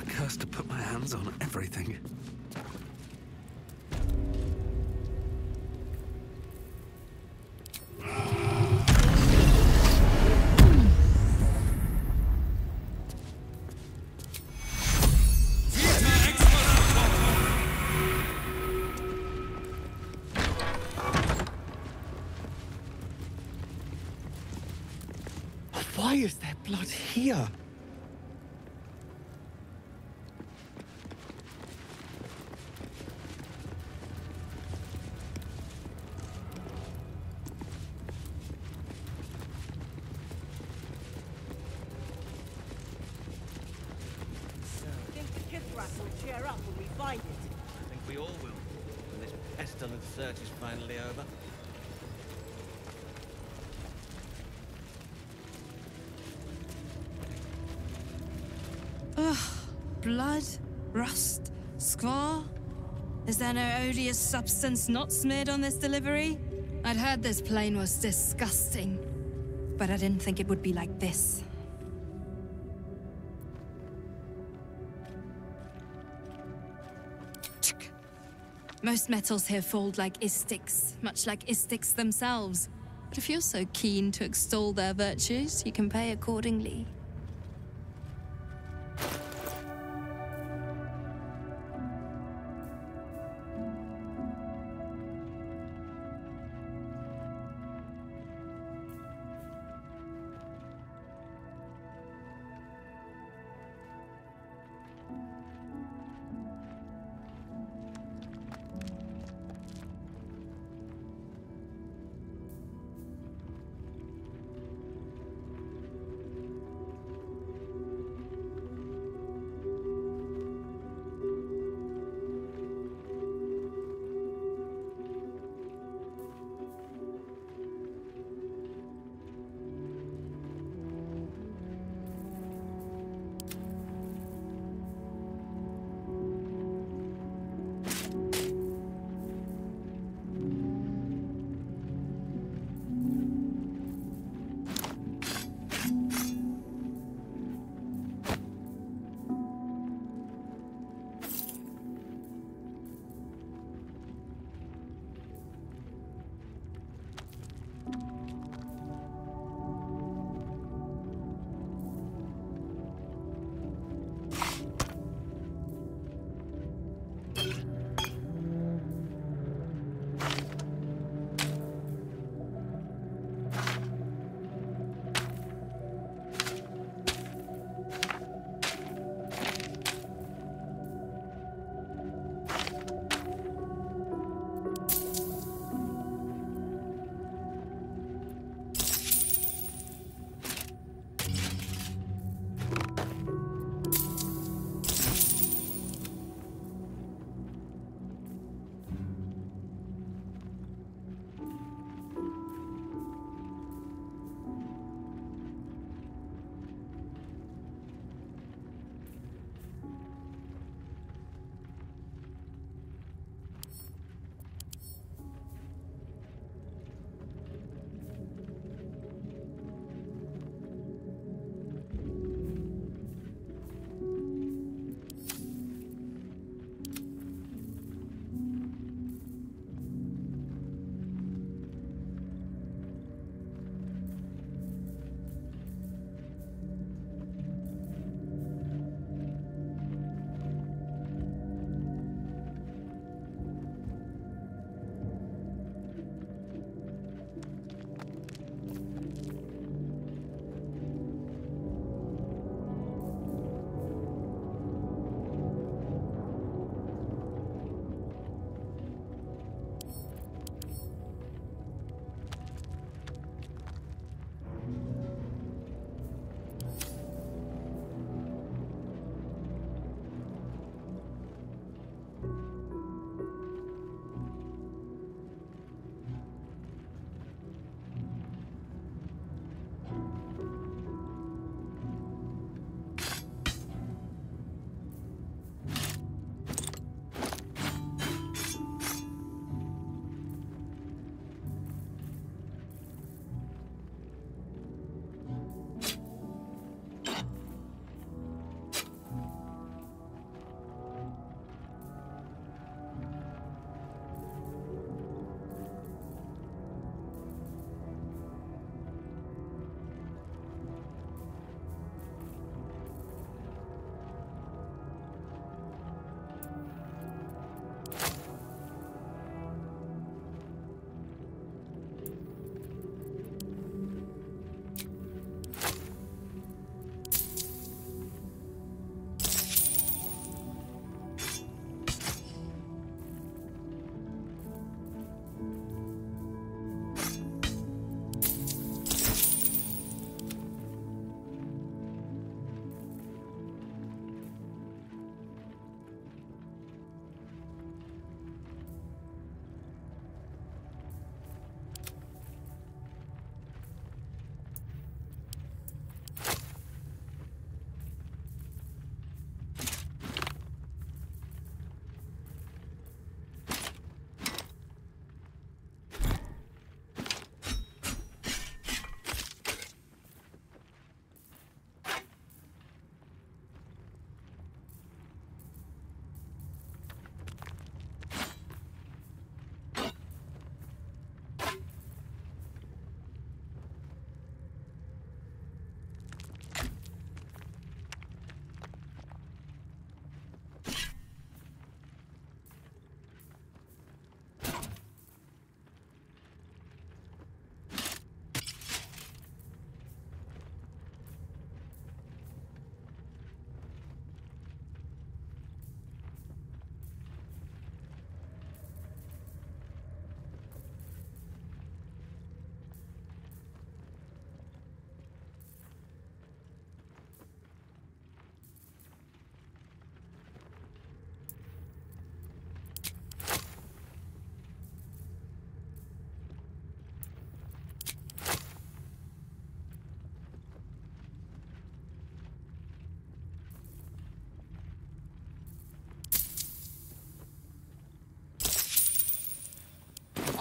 [SPEAKER 6] Cursed to put my hands on everything.
[SPEAKER 12] Why is there blood here?
[SPEAKER 8] cheer up when we find it.
[SPEAKER 13] I think we all will, when this pestilent search is finally over.
[SPEAKER 23] Ugh. Blood? Rust? Squall? Is there no odious substance not smeared on this delivery? I'd heard this plane was disgusting, but I didn't think it would be like this. Most metals here fold like istics, much like istics themselves. But if you're so keen to extol their virtues, you can pay accordingly.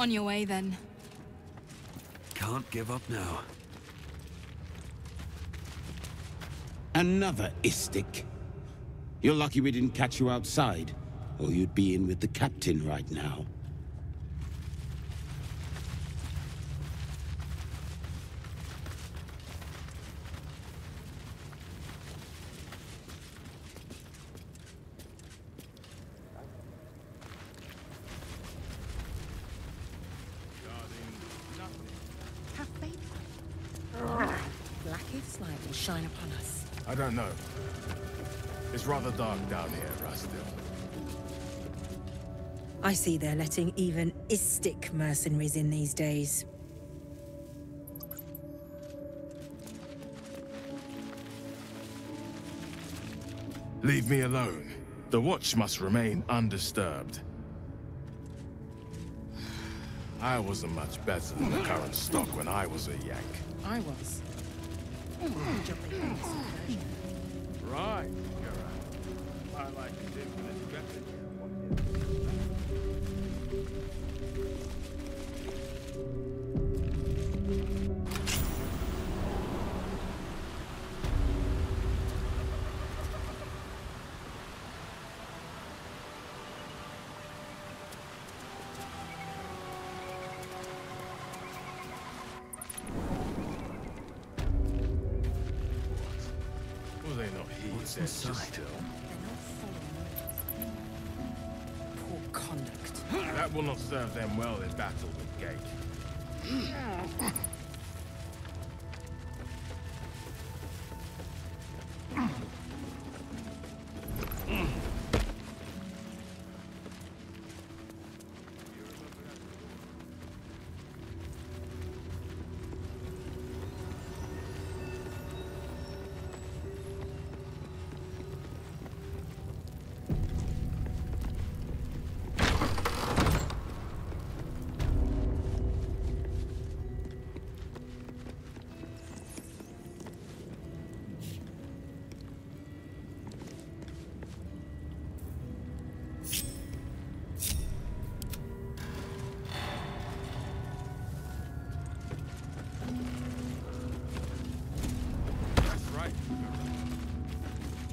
[SPEAKER 23] On your way, then.
[SPEAKER 6] Can't give up now.
[SPEAKER 18] Another Istik. You're lucky we didn't catch you outside, or you'd be in with the captain right now.
[SPEAKER 8] Have faith. Blackith's light will shine upon us.
[SPEAKER 17] I don't know. It's rather dark down here, Rastil.
[SPEAKER 8] I see they're letting even Istik mercenaries in these days.
[SPEAKER 17] Leave me alone. The watch must remain undisturbed. I wasn't much better than the current stock when I was a Yank.
[SPEAKER 8] I was.
[SPEAKER 17] Right, Geralt. I like his infinite weapon. Will they not heed
[SPEAKER 20] What's
[SPEAKER 17] their
[SPEAKER 20] inside?
[SPEAKER 17] still?
[SPEAKER 8] Poor conduct.
[SPEAKER 17] That will not serve them well in battle with Gate.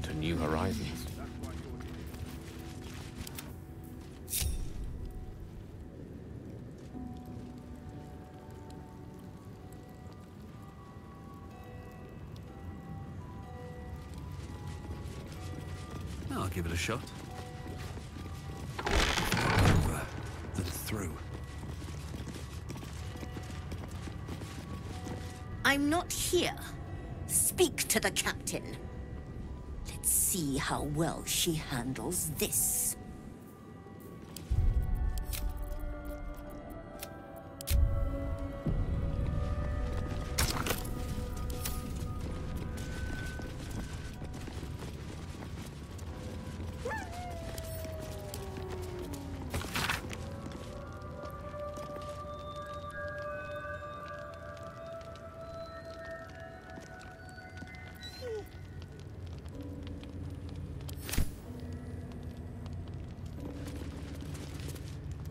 [SPEAKER 11] To new horizons.
[SPEAKER 6] I'll give it a shot. Over, then through.
[SPEAKER 19] I'm not here. Speak to the captain. Let's see how well she handles this.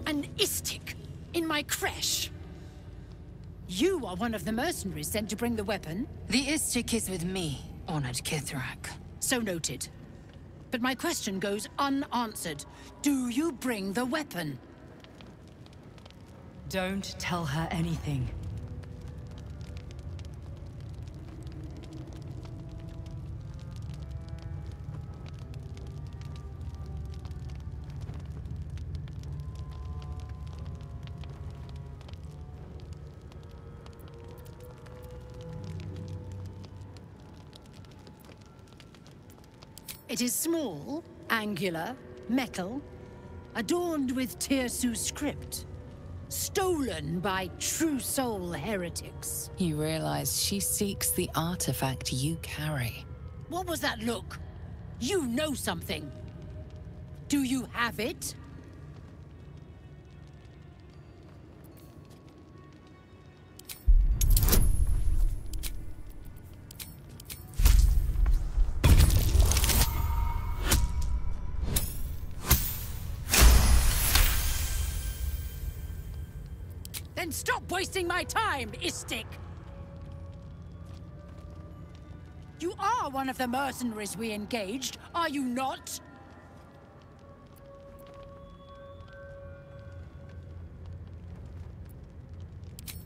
[SPEAKER 14] An Istik in my creche. You are one of the mercenaries sent to bring the weapon.
[SPEAKER 5] The Istik is with me, honored Kithrak.
[SPEAKER 14] So noted. But my question goes unanswered. Do you bring the weapon?
[SPEAKER 5] Don't tell her anything.
[SPEAKER 14] It is small, angular, metal, adorned with Tirsu script. Stolen by true soul heretics.
[SPEAKER 10] You realize she seeks the artifact you carry.
[SPEAKER 14] What was that look? You know something. Do you have it? Then stop wasting my time, Istik! You are one of the mercenaries we engaged, are you not?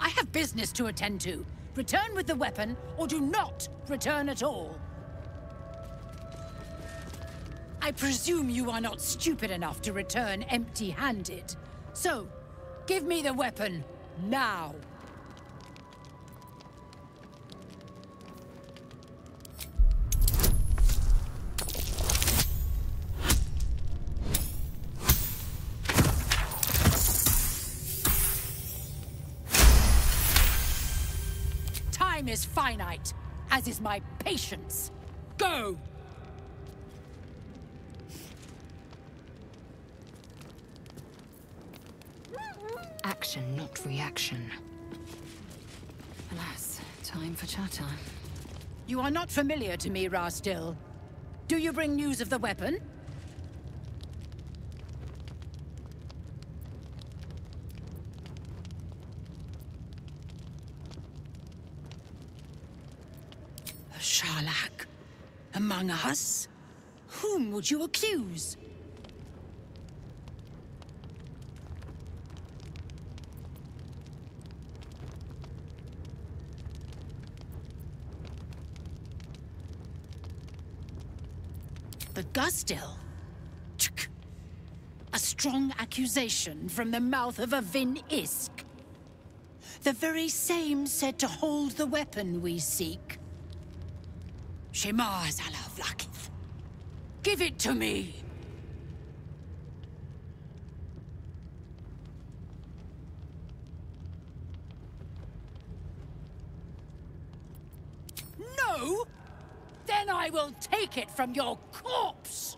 [SPEAKER 14] I have business to attend to. Return with the weapon, or do not return at all. I presume you are not stupid enough to return empty-handed. So, give me the weapon, now. Time is finite, as is my patience. Go!
[SPEAKER 1] Action, not reaction. Alas, time for chatter.
[SPEAKER 14] You are not familiar to me, Rastil. Do you bring news of the weapon? A Sharlak? Among us? Whom would you accuse? The Gustil? A strong accusation from the mouth of a Vin Isk. The very same said to hold the weapon we seek. Shema Zalavlakith. Give it to me! No? Then I will take it from your corpse!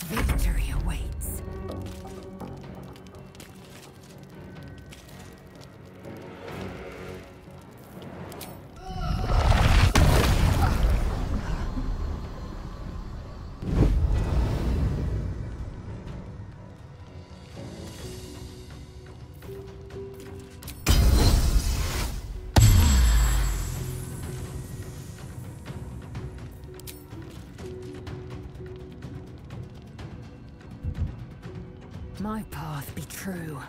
[SPEAKER 5] Victory awaits. My path be true.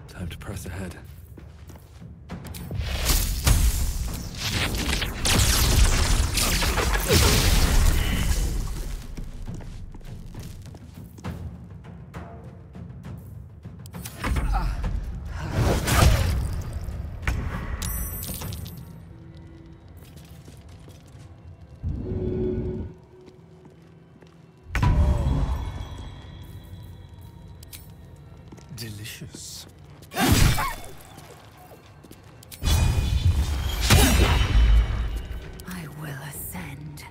[SPEAKER 6] Time to press ahead. Delicious.
[SPEAKER 5] I will ascend.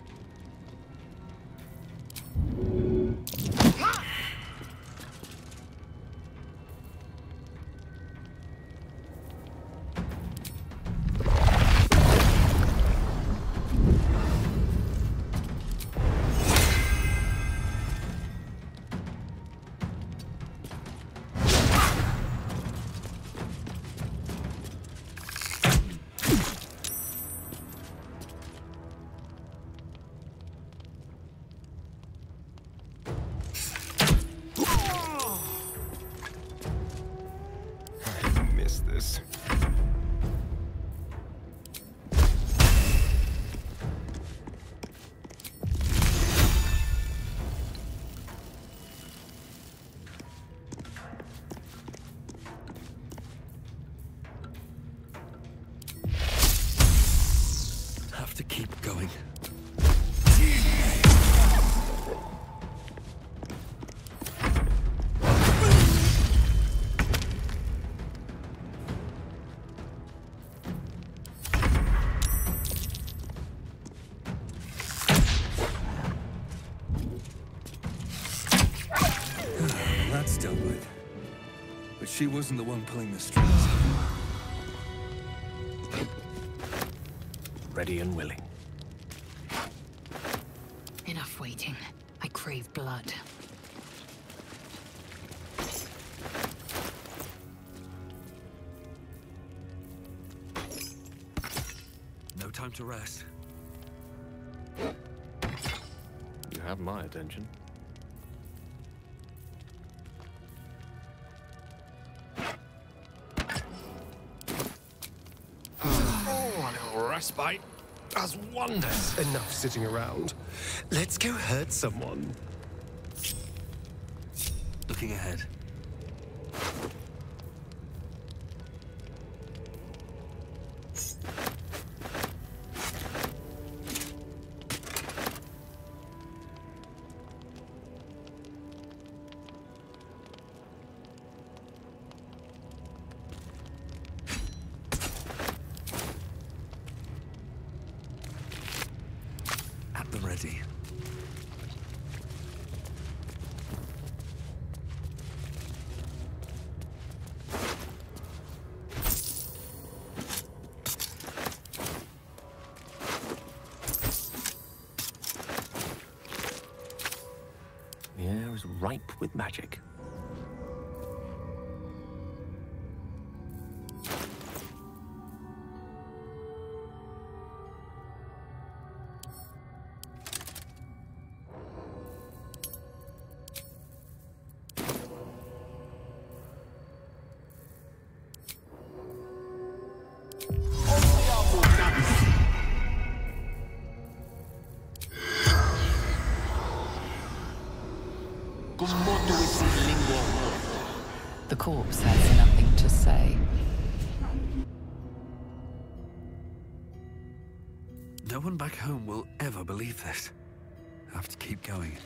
[SPEAKER 16] This.
[SPEAKER 6] Have to keep going. That's dealt with. But she wasn't the one pulling the strings.
[SPEAKER 9] Ready and willing.
[SPEAKER 5] Enough waiting. I crave blood.
[SPEAKER 6] No time to rest.
[SPEAKER 9] You have my attention.
[SPEAKER 16] Oh, a little respite does wonders. Enough sitting around. Let's go hurt someone.
[SPEAKER 6] Looking ahead. At the ready.
[SPEAKER 9] ripe with magic.
[SPEAKER 10] The corpse has nothing to say.
[SPEAKER 6] No one back home will ever believe this. I have to keep going.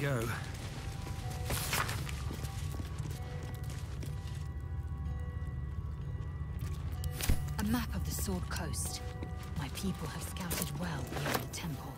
[SPEAKER 6] Go.
[SPEAKER 5] A map of the Sword Coast. My people have scouted well beyond the temple.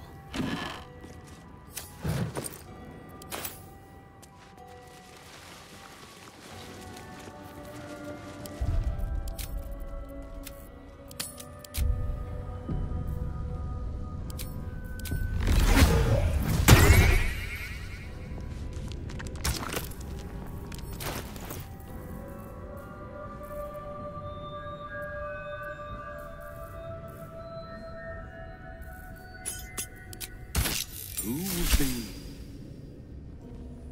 [SPEAKER 3] Who would be?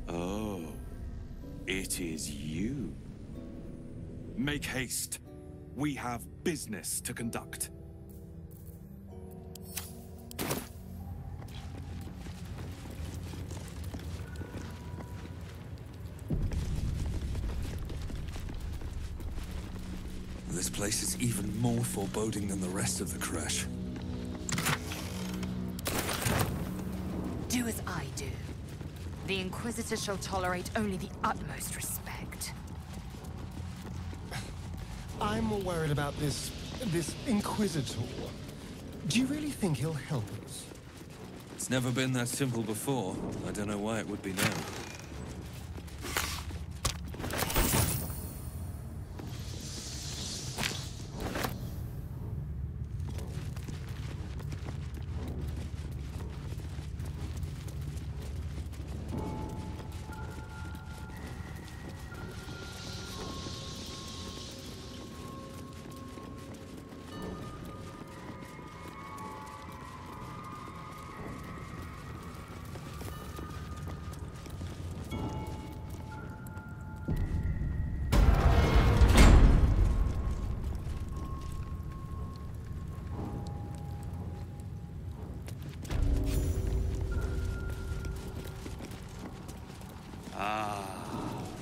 [SPEAKER 3] Oh, it is you.
[SPEAKER 17] Make haste. We have business to conduct.
[SPEAKER 6] This place is even more foreboding than the rest of the crash.
[SPEAKER 4] Do as I do. The Inquisitor shall tolerate only the utmost respect.
[SPEAKER 16] I'm more worried about this Inquisitor. Do you really think he'll help us?
[SPEAKER 6] It's never been that simple before. I don't know why it would be now.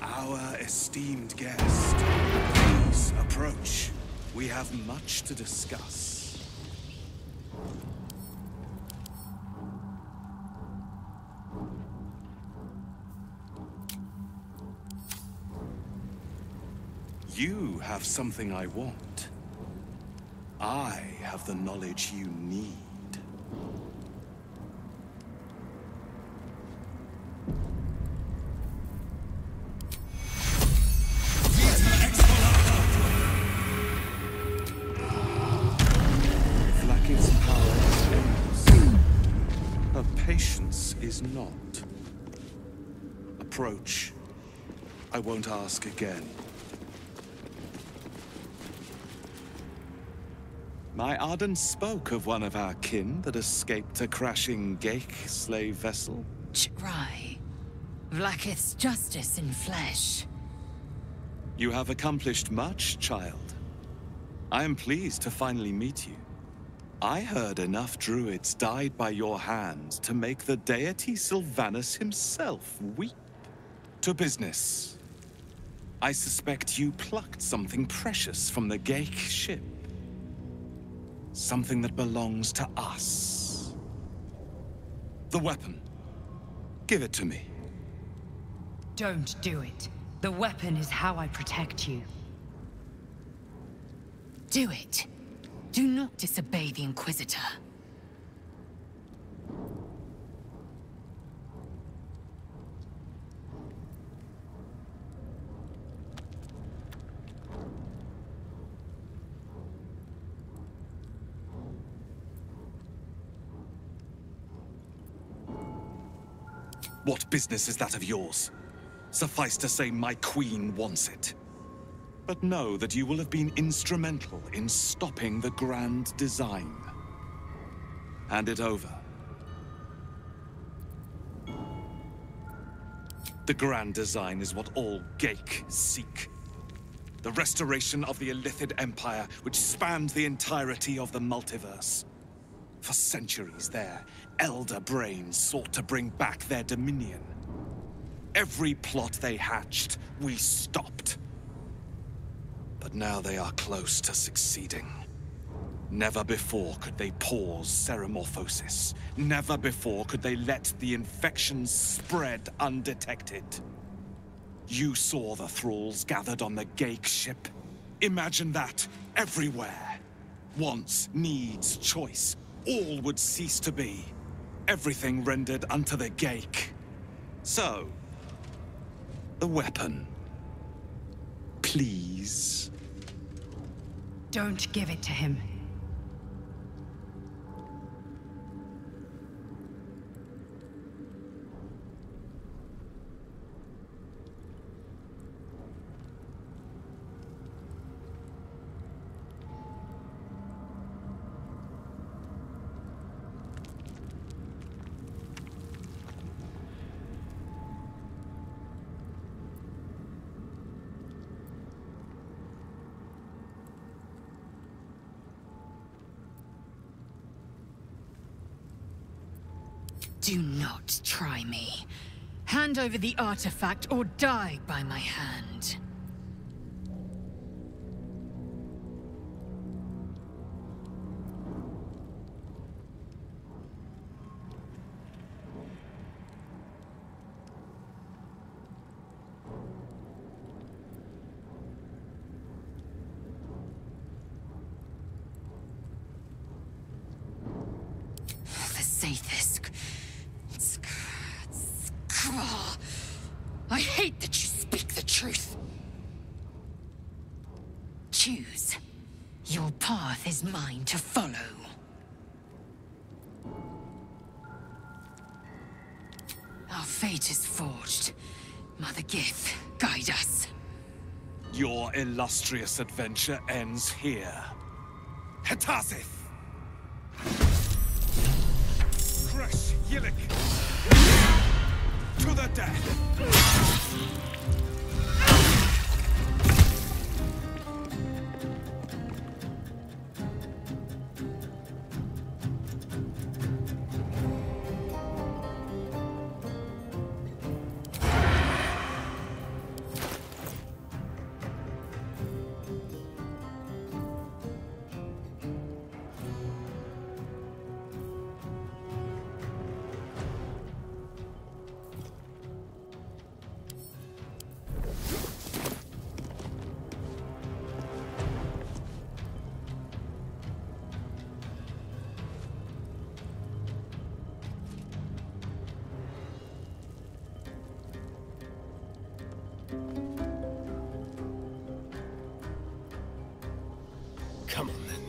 [SPEAKER 3] Our esteemed guest. Please approach. We have much to discuss. You have something I want. I have the knowledge you need. Patience is not. Approach. I won't ask again. My Arden spoke of one of our kin that escaped a crashing Geik slave vessel.
[SPEAKER 5] Ch'rai. Vlaakith's justice in flesh.
[SPEAKER 3] You have accomplished much, child. I am pleased to finally meet you. I heard enough druids died by your hands to make the deity Sylvanus himself weep. To business. I suspect you plucked something precious from the Geik ship. Something that belongs to us. The weapon. Give it to me.
[SPEAKER 5] Don't do it. The weapon is how I protect you. Do it. Do not disobey the Inquisitor.
[SPEAKER 3] What business is that of yours? Suffice to say, my queen wants it. But know that you will have been instrumental in stopping the grand design. Hand it over. The grand design is what all Geik seek. The restoration of the Illithid Empire, which spanned the entirety of the multiverse. For centuries, their elder brains sought to bring back their dominion. Every plot they hatched, we stopped. But now they are close to succeeding. Never before could they pause Ceremorphosis. Never before could they let the infections spread undetected. You saw the thralls gathered on the Geik ship. Imagine that, everywhere. Wants, needs, choice, all would cease to be. Everything rendered unto the Geik. So, the weapon. Please.
[SPEAKER 5] Don't give it to him. Do not try me. Hand over the artifact or die by my hand. The Sathisk. I hate that you speak the truth. Choose. Your path is mine to follow. Our fate is forged. Mother Gith, guide us.
[SPEAKER 3] Your illustrious adventure ends here. Hetazith! Crush Yillik! To the death!
[SPEAKER 9] Come on, then.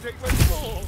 [SPEAKER 16] take much more.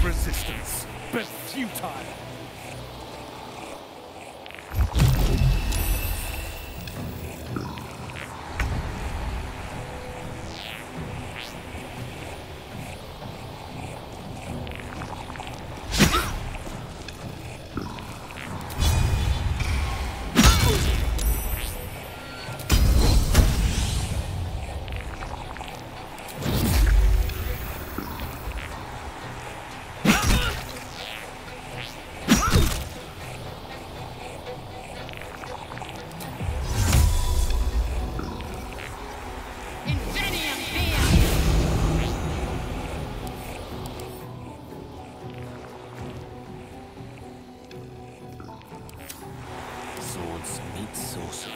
[SPEAKER 16] Resistance, but futile.
[SPEAKER 20] Swords meet sorcery.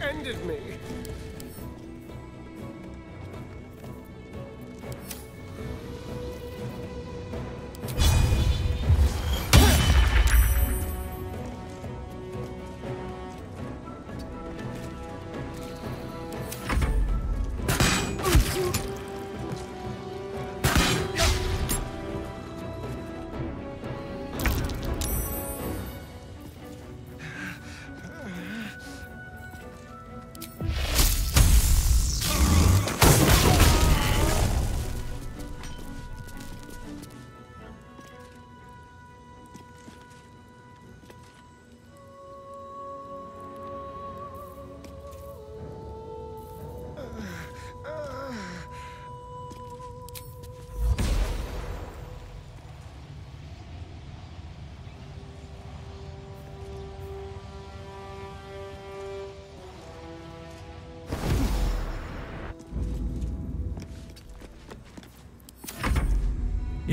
[SPEAKER 20] Ended me.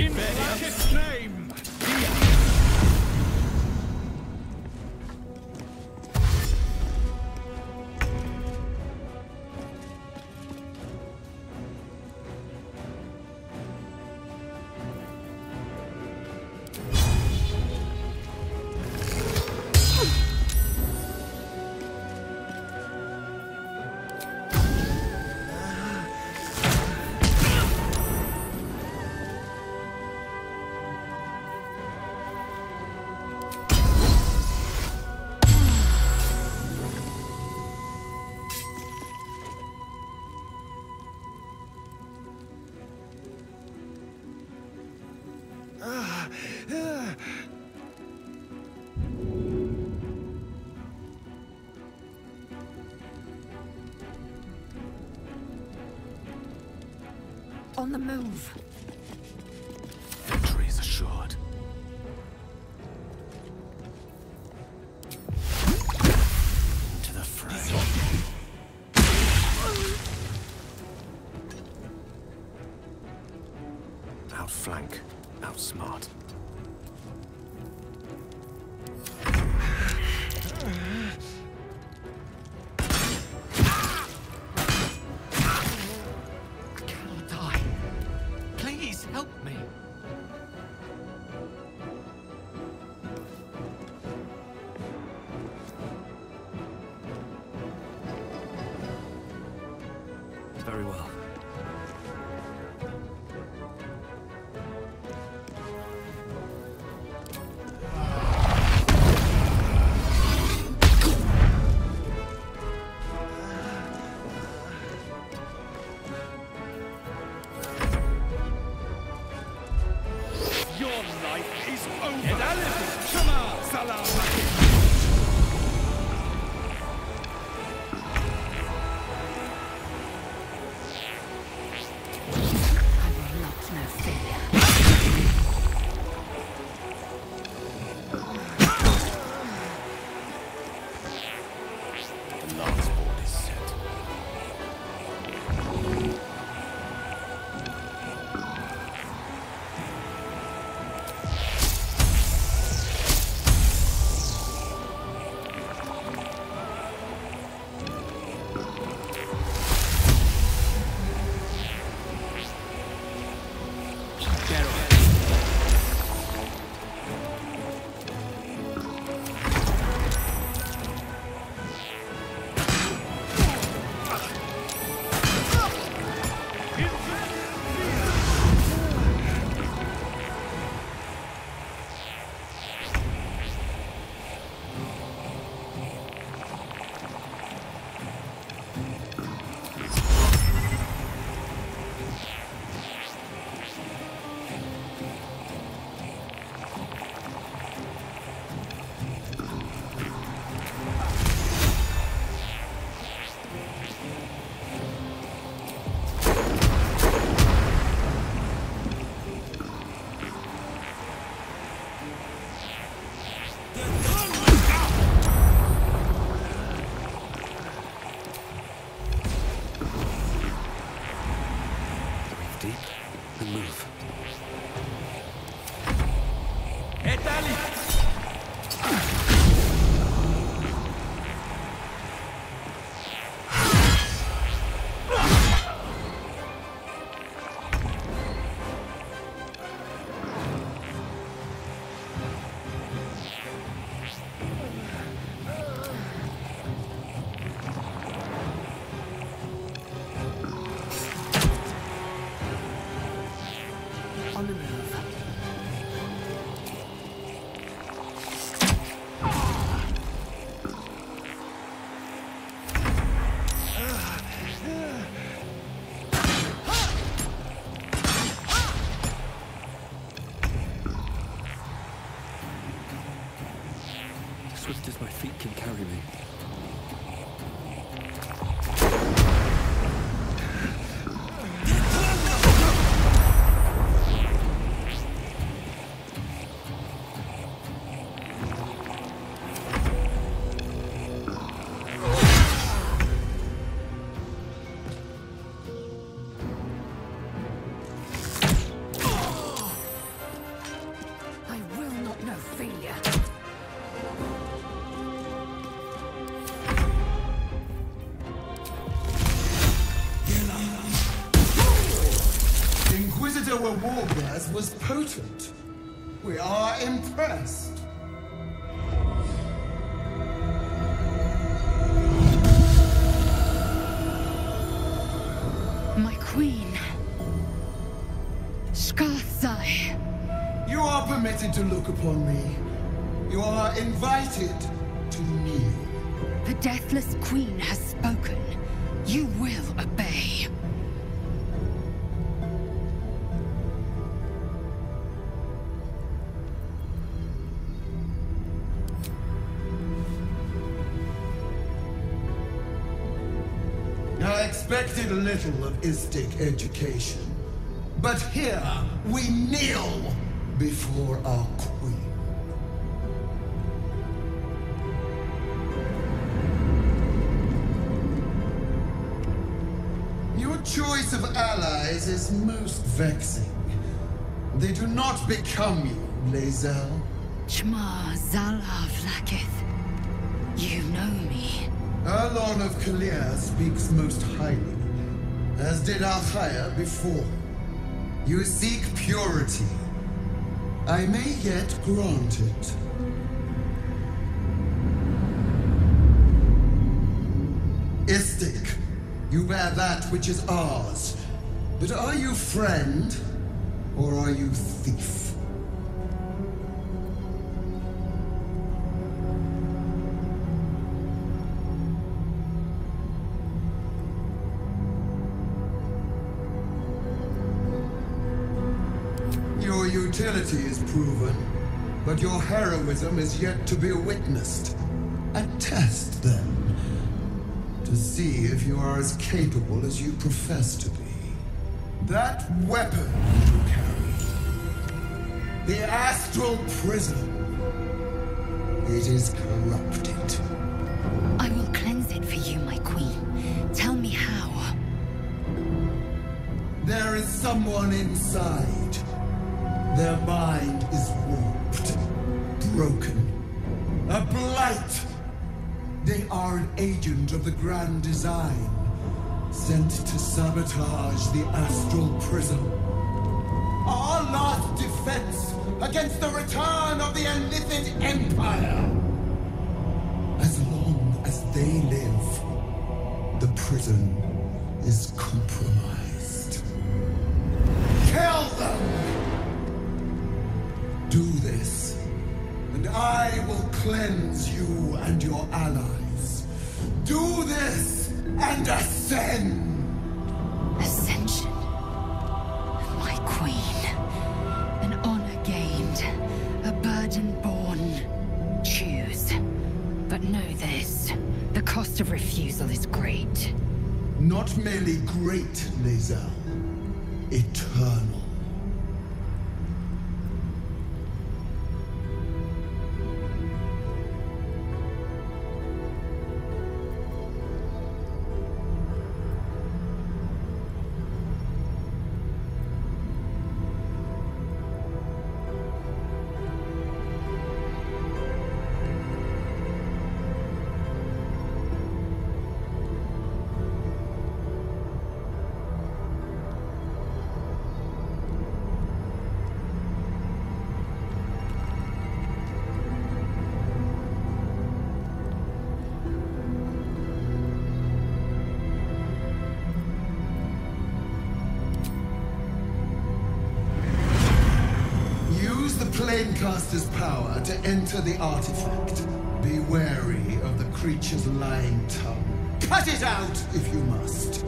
[SPEAKER 17] In Blackest name!
[SPEAKER 19] On the move.
[SPEAKER 9] Victory is assured. Into the fray. Outflank, outsmart.
[SPEAKER 11] Help me.
[SPEAKER 6] Very well.
[SPEAKER 2] was potent. We are impressed.
[SPEAKER 5] My queen. Skarsai.
[SPEAKER 2] You are permitted to look upon me. You are invited to kneel.
[SPEAKER 5] The Deathless Queen has spoken. You will obey.
[SPEAKER 2] I expected little of Istic education, but here we kneel before our queen. Your choice of allies is most vexing. They do not become you, Lae'zel.
[SPEAKER 5] Chma Zala Vlakith. You know me.
[SPEAKER 2] Arlon of Kalir speaks most highly, as did Alchaya before. You seek purity. I may yet grant it. Istic, you bear that which is ours. But are you friend, or are you thief? Your utility is proven, but your heroism is yet to be witnessed. Attest, then, to see if you are as capable as you profess to be. That weapon you carry, the astral prism, it is corrupted.
[SPEAKER 5] I will cleanse it for you, my queen. Tell me how.
[SPEAKER 2] There is someone inside. Their mind is warped, broken, a blight. They are an agent of the Grand Design, sent to sabotage the Astral Prism. Our last defense against the return of the Illithid Empire. As long as they live, the prison is compromised. Kill them! Do this, and I will cleanse you and your allies. Do this, and ascend!
[SPEAKER 5] Ascension. My queen. An honor gained. A burden borne. Choose. But know this. The cost of refusal is great.
[SPEAKER 2] Not merely great, Lae'zel. Eternal. Flamecaster's power to enter the artifact. Be wary of the creature's lying tongue. Cut it out if you must.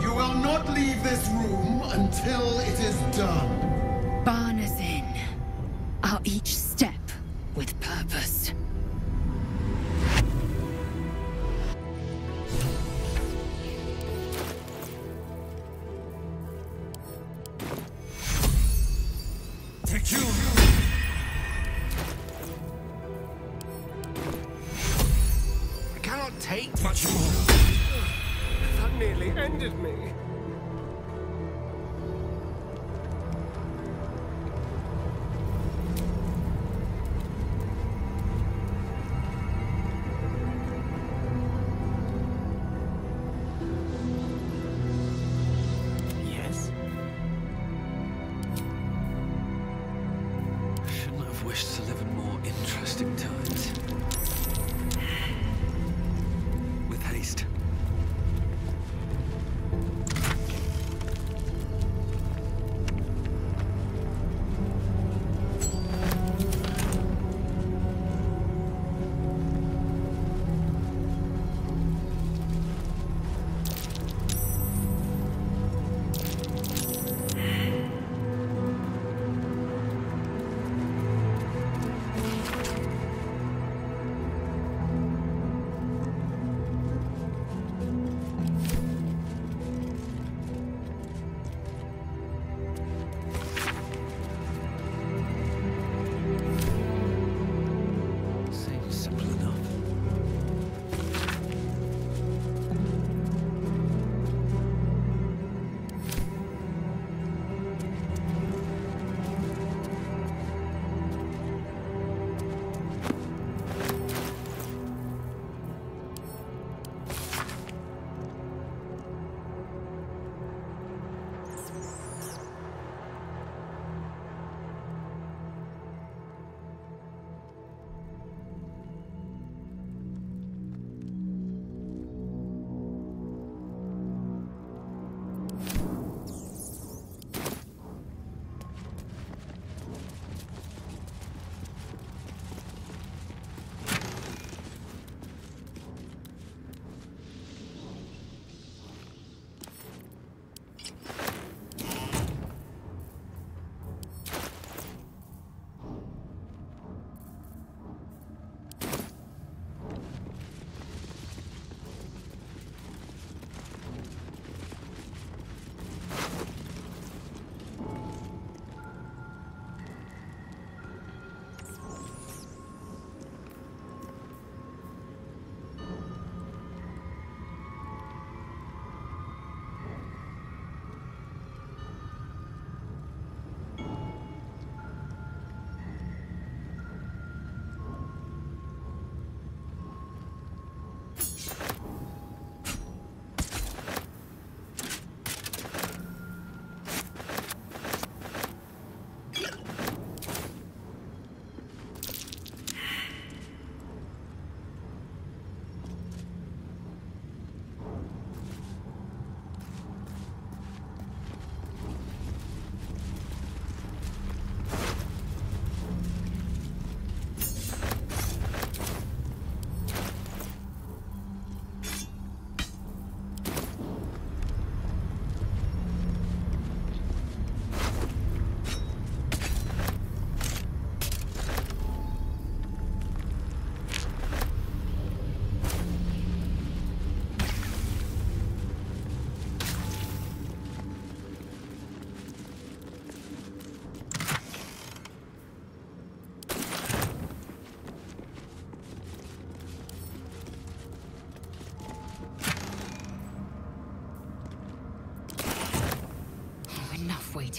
[SPEAKER 2] You will not leave this room until it is done.
[SPEAKER 5] Barna's in. Our each step with purpose.
[SPEAKER 9] I cannot take much more. That nearly ended me.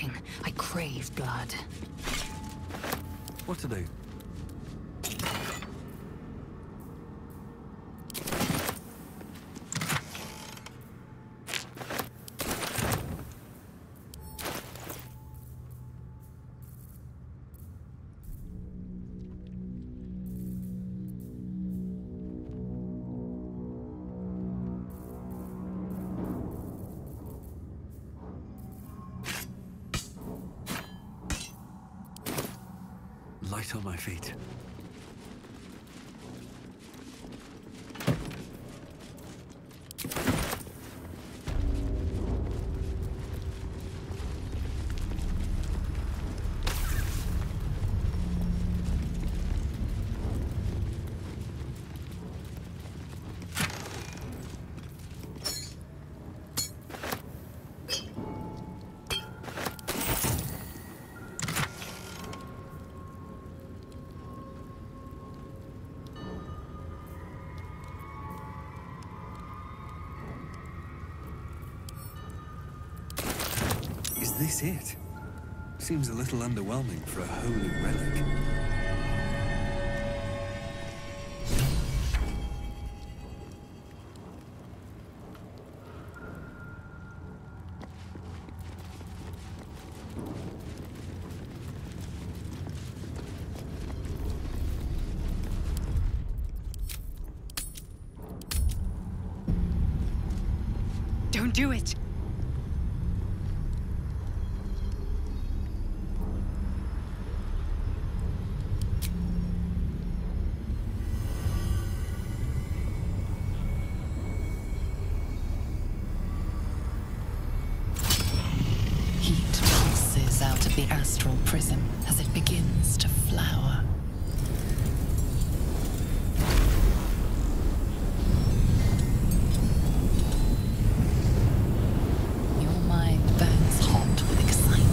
[SPEAKER 5] fighting. I crave blood.
[SPEAKER 6] What to do? Light on my feet. Is this it? Seems a little underwhelming for a holy relic.
[SPEAKER 5] Don't do it!
[SPEAKER 10] The astral prism as it begins to flower. Your mind burns hot with excitement.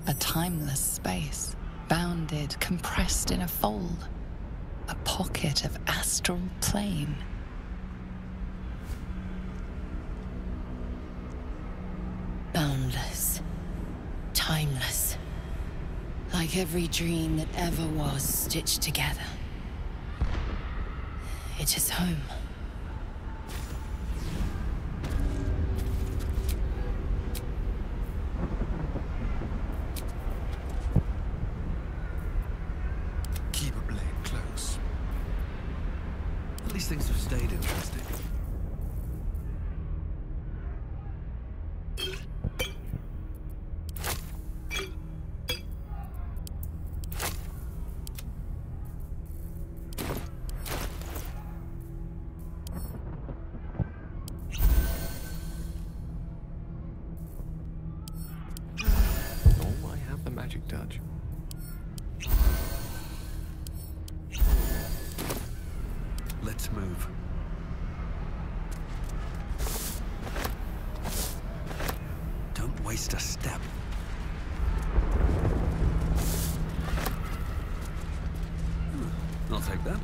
[SPEAKER 10] A timeless space, bounded, compressed in a fold. A pocket of astral plane.
[SPEAKER 19] Boundless. Timeless. Like every dream that ever was stitched together. It is home.
[SPEAKER 6] These things have stayed interesting.
[SPEAKER 11] Oh, I have the magic touch.
[SPEAKER 6] Let's move. Don't waste a step. I'll take that.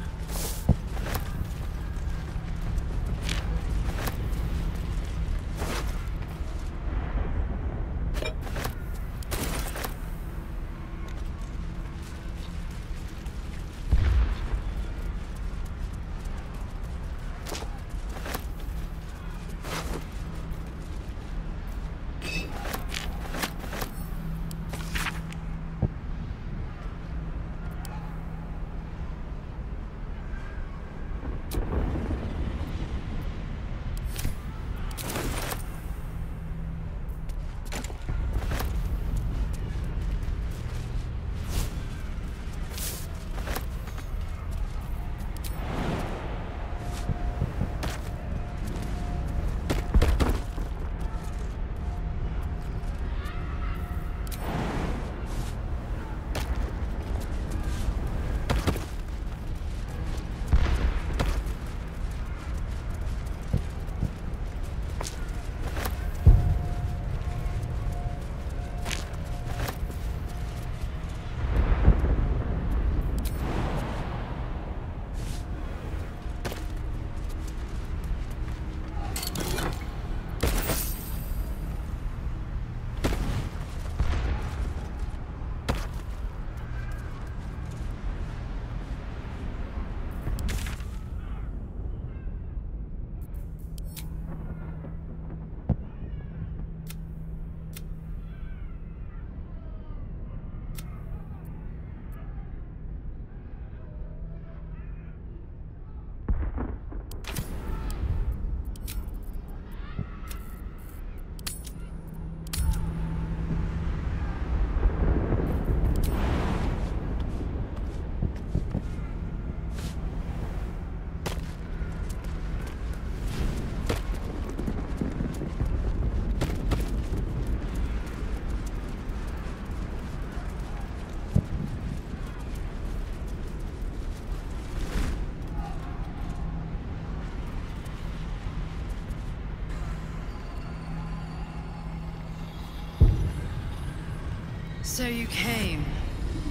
[SPEAKER 5] So you came,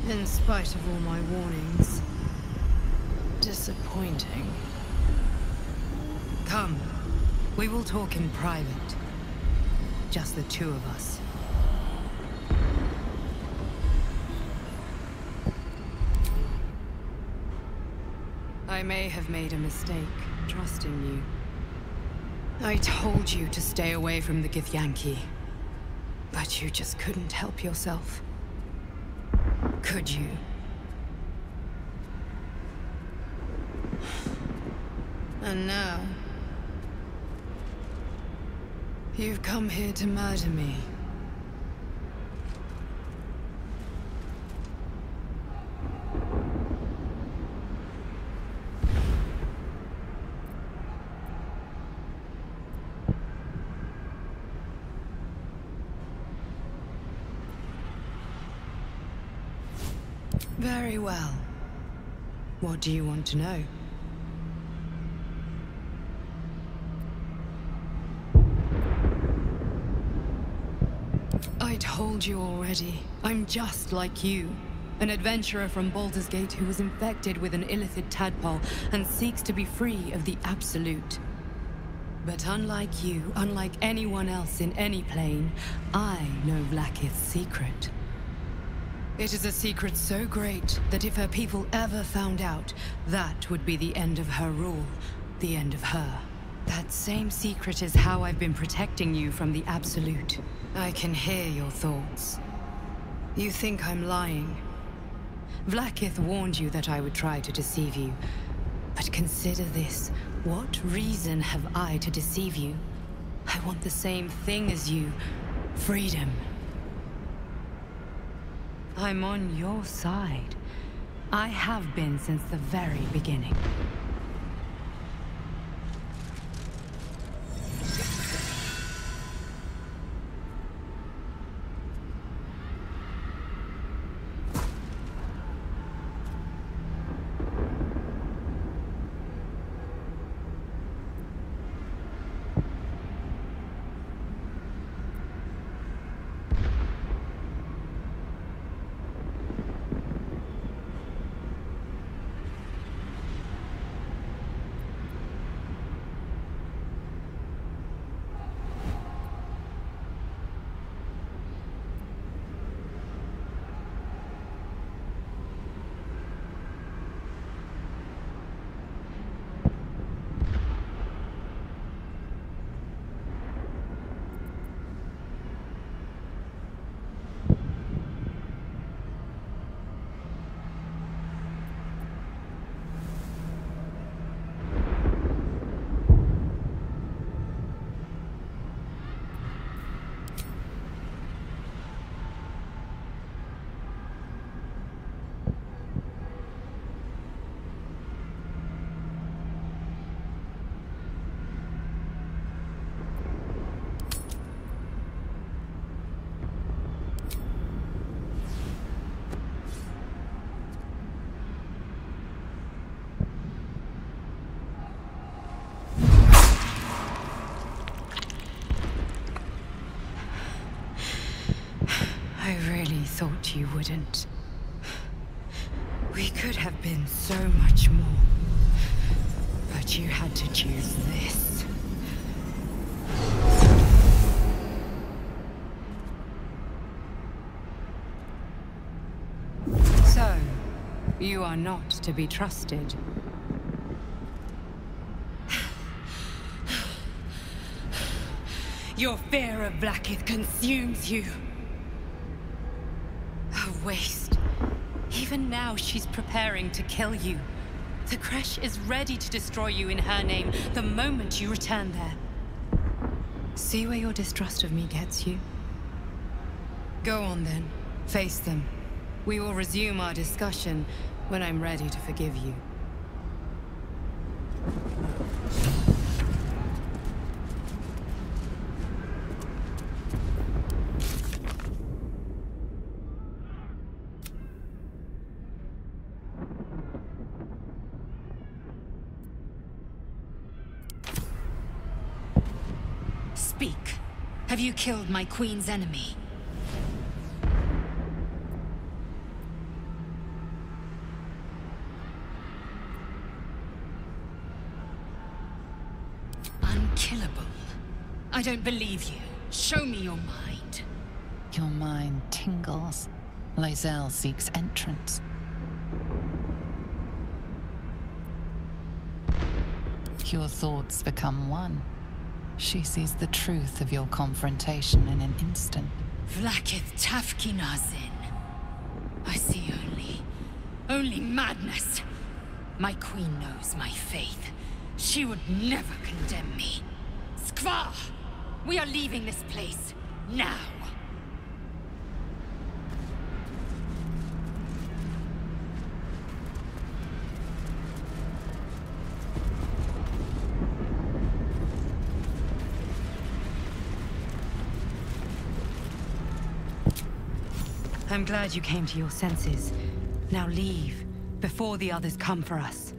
[SPEAKER 5] in spite of all my warnings. Disappointing. Come, we will talk in private. Just the two of us. I may have made a mistake, trusting you. I told you to stay away from the Githyanki, but you just couldn't help yourself. Could you? And now... you've come here to murder me. Very well. What do you want to know? I told you already. I'm just like you. An adventurer from Baldur's Gate who was infected with an illithid tadpole and seeks to be free of the Absolute. But unlike you, unlike anyone else in any plane, I know Vlaakith's secret. It is a secret so great that if her people ever found out, that would be the end of her rule, the end of her. That same secret is how I've been protecting you from the Absolute. I can hear your thoughts. You think I'm lying. Vlaakith warned you that I would try to deceive you. But consider this. What reason have I to deceive you? I want the same thing as you. Freedom. I'm on your side. I have been since the very beginning. I really thought you wouldn't. We could have been so much more. But you had to choose this. So, you are not to be trusted. Your fear of Vlaakith consumes you. A waste. Even now, she's preparing to kill you. The Creche is ready to destroy you in her name the moment you return there. See where your distrust of me gets you? Go on then. Face them. We will resume our discussion when I'm ready to forgive you.
[SPEAKER 1] Speak. Have you killed my queen's enemy?
[SPEAKER 5] I don't believe you. Show me your mind.
[SPEAKER 10] Your mind tingles. Loisel seeks entrance. Your thoughts become one. She sees the truth of your confrontation in an instant.
[SPEAKER 5] Vlakith Tafkinazin. I see only madness. My queen knows my faith. She would never condemn me. Skvar! We are leaving this place, now.
[SPEAKER 7] I'm glad you came to your senses. Now leave, before the others come for us.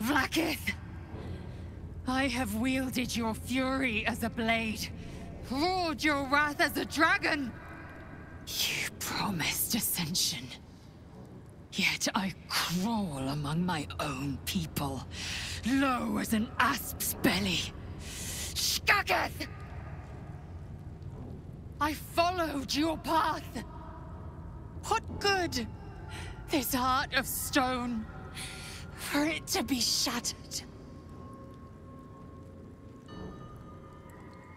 [SPEAKER 5] Vlakith! I have wielded your fury as a blade, roared your wrath as a dragon. You promised ascension. Yet I crawl among my own people, low as an asp's belly. Shkaketh! I followed your path. What good? This heart of stone, for it to be shattered.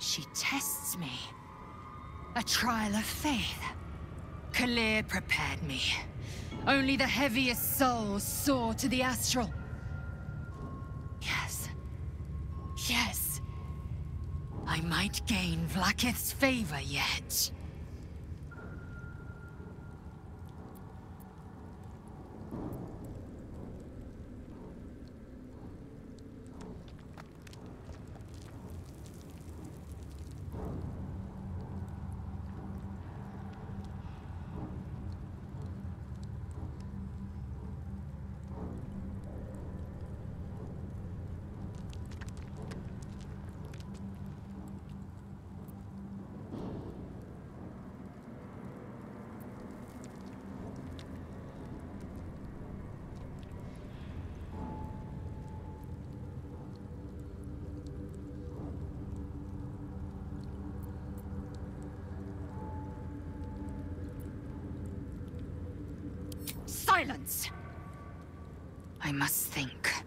[SPEAKER 5] She tests me. A trial of faith. Kalir prepared me. Only the heaviest souls soar to the astral. Yes. Yes. I might gain Vlakith's favor yet. Silence! I must think.